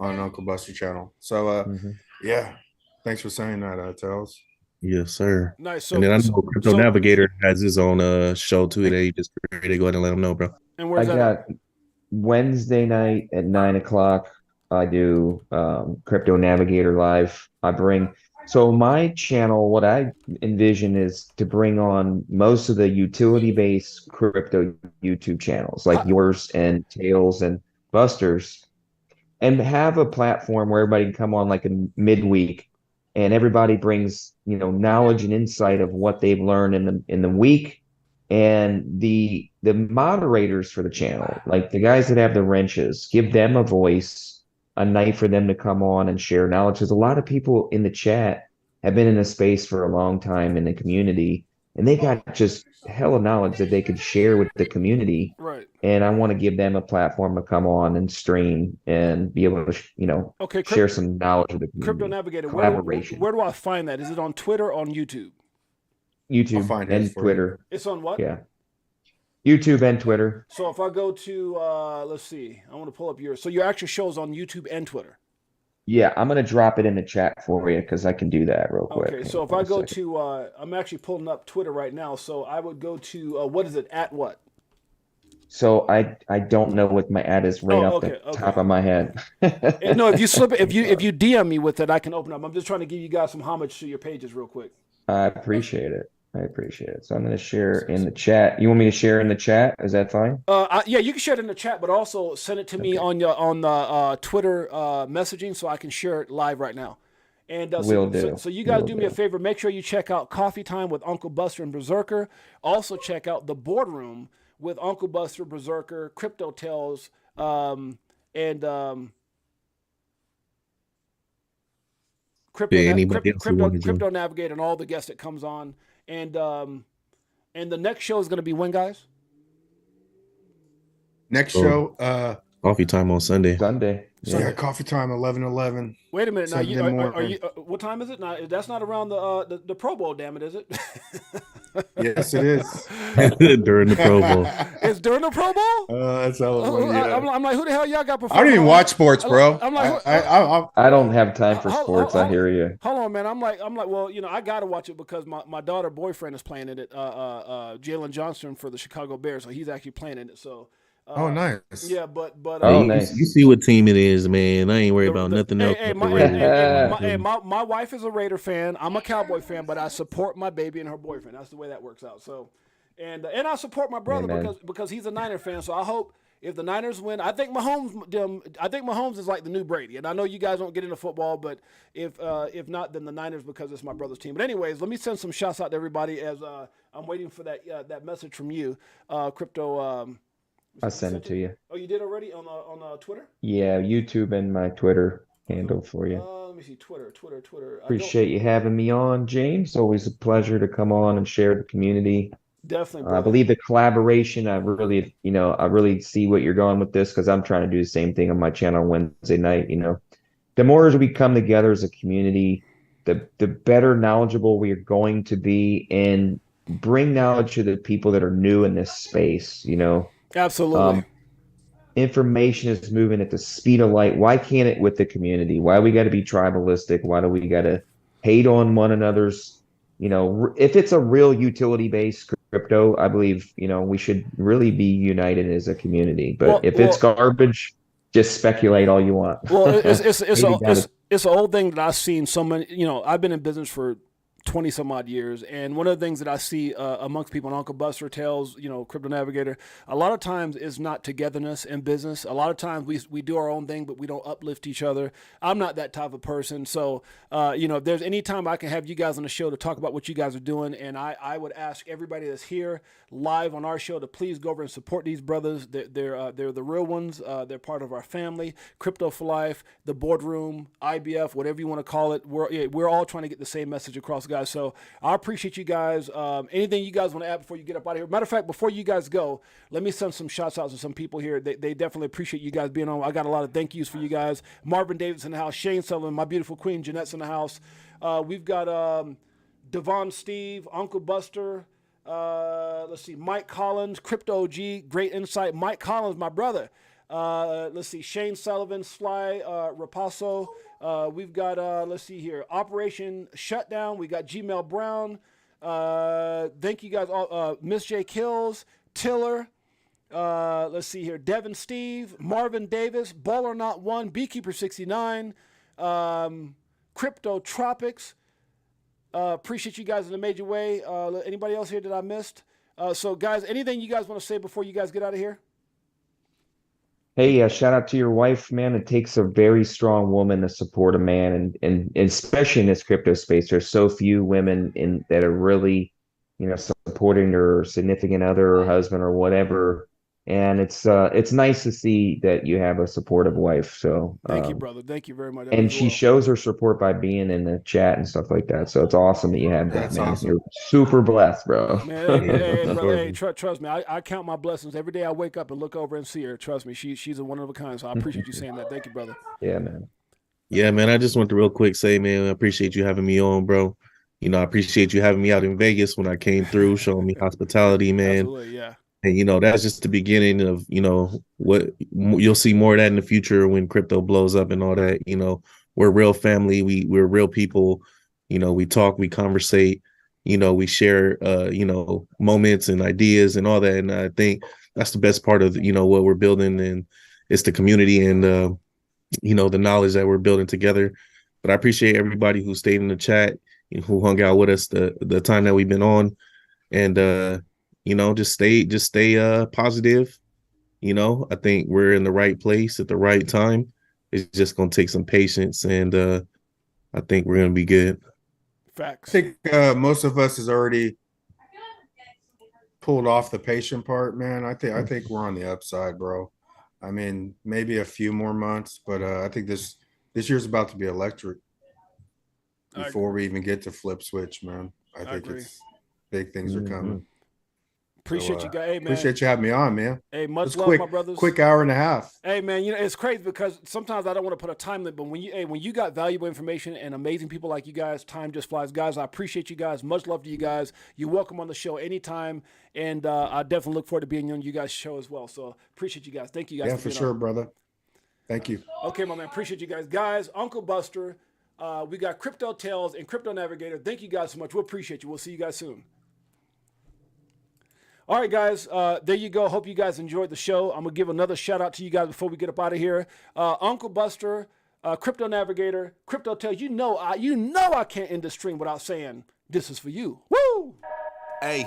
on Uncle Buster channel. So, yeah, thanks for saying that, Tels. Yes, sir. Nice. So, and then I know Crypto Navigator has his own show too that he just created. Go ahead and let him know, bro. And where's I got Wednesday night at 9 o'clock. I do Crypto Navigator live. So my channel, what I envision is to bring on most of the utility-based crypto YouTube channels like yours and Tails and Buster's, and have a platform where everybody can come on like a midweek, and everybody brings knowledge and insight of what they've learned in the week, and the moderators for the channel, like the guys that have the wrenches, give them a voice, a night for them to come on and share knowledge. Because a lot of people in the chat have been in a space for a long time in the community, and they got just hella knowledge that they could share with the community. Right. And I want to give them a platform to come on and stream and be able to, share some knowledge with the community. Crypto Navigator, collaboration. Where do I find that? Is it on Twitter or on YouTube? YouTube and Twitter. It's on what? Yeah. YouTube and Twitter. So if I go to, let's see, I want to pull up yours. So your actual show is on YouTube and Twitter. Yeah, I'm going to drop it in the chat for you because I can do that real quick. Okay, so if I go to, I'm actually pulling up Twitter right now. So I would go to, what is it, at what? So I don't know what my ad is right off the top of my head. No, if you slip it, if you DM me with it, I can open up. I'm just trying to give you guys some homage to your pages real quick. I appreciate it. So I'm going to share in the chat. You want me to share in the chat? Is that fine? Yeah, you can share it in the chat, but also send it to me on the Twitter messaging so I can share it live right now. And so you guys do me a favor. Make sure you check out Coffee Time with Uncle Buster and Berserker. Also check out The Boardroom with Uncle Buster, Berserker, Crypto Tales, and Crypto Navigator, and all the guests that comes on. And the next show is going to be when, guys? Next show, coffee time on Sunday. Yeah, coffee time 11:11. Wait a minute now. Are you? What time is it? Now that's not around the Pro Bowl. Damn it, is it? Yes, it is. During the Pro Bowl. It's during the Pro Bowl. That's how I'm like, who the hell y'all got before? I don't even watch sports, bro. I'm like, I don't have time for sports. I hear you. Hold on, man. I'm like, well, I gotta watch it because my daughter boyfriend is playing in it. Jalen Johnson for the Chicago Bears, so he's actually playing in it. So. Oh, nice. Yeah, but nice. You see what team it is, man. I ain't worried about nothing else. My wife is a Raider fan. I'm a Cowboy fan, but I support my baby and her boyfriend. That's the way that works out. So, and I support my brother because he's a Niner fan. So I hope if the Niners win, I think Mahomes is like the new Brady. And I know you guys don't get into football, but if not, then the Niners, because it's my brother's team. But anyways, let me send some shouts out to everybody as I'm waiting for that message from you, Crypto. I sent it to you. Oh, you did already on Twitter? Yeah, YouTube and my Twitter handle for you. Let me see, Twitter. Appreciate you having me on, James. Always a pleasure to come on and share the community. Definitely. I believe the collaboration. I really see what you're going with this, because I'm trying to do the same thing on my channel on Wednesday night. The more as we come together as a community, the better knowledgeable we are going to be, and bring knowledge to the people that are new in this space. Absolutely. Information is moving at the speed of light. Why can't it with the community? Why we got to be tribalistic? Why do we got to hate on one another's? If it's a real utility-based crypto, I believe, we should really be united as a community. But if it's garbage, just speculate all you want. Well, it's an old thing that I've seen so many. I've been in business for 20 some odd years, and one of the things that I see amongst people, and Uncle Buster Tales, Crypto Navigator, a lot of times is not togetherness in business. A lot of times we do our own thing, but we don't uplift each other. I'm not that type of person. So, if there's any time I can have you guys on the show to talk about what you guys are doing, and I would ask everybody that's here live on our show to please go over and support these brothers. They're the real ones. They're part of our family. Crypto for Life, the boardroom, IBF, whatever you want to call it. We're all trying to get the same message across, guys. So I appreciate you guys. Anything you guys want to add before you get up out of here? Matter of fact, before you guys go, let me send some shots out to some people here. They definitely appreciate you guys being on. I got a lot of thank yous for you guys. Marvin Davis in the house, Shane Sullivan, my beautiful queen Jeanette's in the house. We've got Devon Steve, Uncle Buster. Let's see, Mike Collins, Crypto OG, great insight. Mike Collins, my brother. Let's see, Shane Sullivan, Sly Rapasso. We've got, let's see here, Operation Shutdown. We got Gmail Brown. Thank you guys all. Miss J Kills, Tiller. Let's see here, Devin Steve, Marvin Davis, Baller Not One, Beekeeper 69, Crypto Tropics. Appreciate you guys in a major way. Anybody else here that I missed? So guys, anything you guys want to say before you guys get out of here? Hey, shout out to your wife, man. It takes a very strong woman to support a man, and especially in this crypto space, there's so few women that are really, supporting their significant other or husband or whatever. And it's nice to see that you have a supportive wife. So thank you, brother. Thank you very much. And she shows her support by being in the chat and stuff like that. So it's awesome that you have that, man. Awesome. You're super blessed, bro. Man, hey, brother, trust me. I count my blessings every day. I wake up and look over and see her. Trust me, she's a one of a kind. So I appreciate you saying that. Thank you, brother. Yeah, man. Yeah, man. I just want to real quick say, man, I appreciate you having me on, bro. I appreciate you having me out in Vegas when I came through, showing me hospitality, man. Absolutely, yeah. And, that's just the beginning of, what you'll see more of that in the future when crypto blows up and all that. We're real family. We're real people. We talk, we conversate, we share, moments and ideas and all that. And I think that's the best part of, what we're building, and it's the community and, the knowledge that we're building together. But I appreciate everybody who stayed in the chat and who hung out with us the time that we've been on. And, just stay positive. I think we're in the right place at the right time. It's just going to take some patience, and I think we're going to be good. Facts. I think most of us is already pulled off the patient part, man, I think we're on the upside, bro. I mean, maybe a few more months, but I think this year's about to be electric before we even get to flip switch, man. I think it's big things are coming. Appreciate you guys. Hey, man. Appreciate you having me on, man. Hey, much love, my brothers. Quick hour and a half. Hey, man, you know, it's crazy because sometimes I don't want to put a time limit, but when you got valuable information and amazing people like you guys, time just flies. Guys, I appreciate you guys. Much love to you guys. You're welcome on the show anytime, and I definitely look forward to being on you guys' show as well. So appreciate you guys. Thank you guys. Yeah, for sure, brother. Thank you. Okay, my man. Appreciate you guys. Guys, Uncle Buster, we got Crypto Tales and Crypto Navigator. Thank you guys so much. We'll appreciate you. We'll see you guys soon. All right, guys, there you go. Hope you guys enjoyed the show. I'm going to give another shout out to you guys before we get up out of here. Uncle Buster, Crypto Navigator, Crypto Tales. You know I can't end the stream without saying this is for you. Woo! Hey,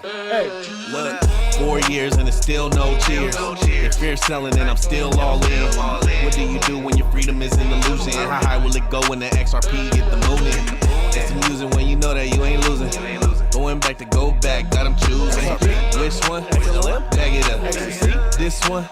look, 4 years and it's still no cheers. If you're selling and I'm still all in. What do you do when your freedom is in illusion? How high will it go when the XRP get the moon in? It's amusing when you know that you ain't losing. Going back to go back, got them choosing. Which one? Bag it up. This one.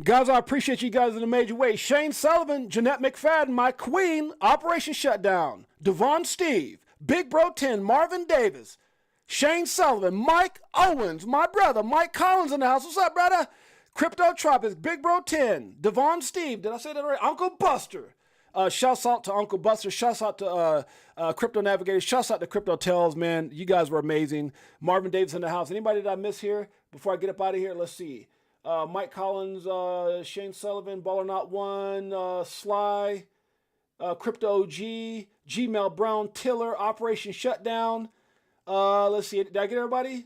Guys, I appreciate you guys in a major way. Shane Sullivan, Jeanette McFadden, my queen, Operation Shutdown, Devon Steve, Big Bro 10, Marvin Davis, Shane Sullivan, Mike Owens, my brother, Mike Collins in the house. What's up, brother? Crypto Tropics, Big Bro 10, Devon Steve, did I say that right? Uncle Buster. Shouts out to Uncle Buster. Shouts out to Crypto Navigator. Shouts out to Crypto Tales, man. You guys were amazing. Marvin Davis in the house. Anybody that I miss here before I get up out of here? Let's see. Mike Collins, Shane Sullivan, Baller Not One, Sly, Crypto OG, Gmail Brown, Tiller, Operation Shutdown. Let's see. Did I get everybody?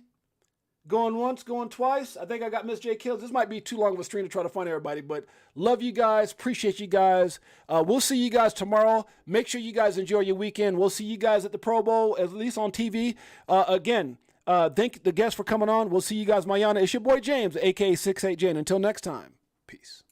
Going once, going twice. I think I got Miss J Kills. This might be too long of a stream to try to find everybody, but love you guys. Appreciate you guys. We'll see you guys tomorrow. Make sure you guys enjoy your weekend. We'll see you guys at the Pro Bowl, at least on TV. Again, thank the guests for coming on. We'll see you guys, Mayana. It's your boy James, a.k.a. 68J. And until next time, peace.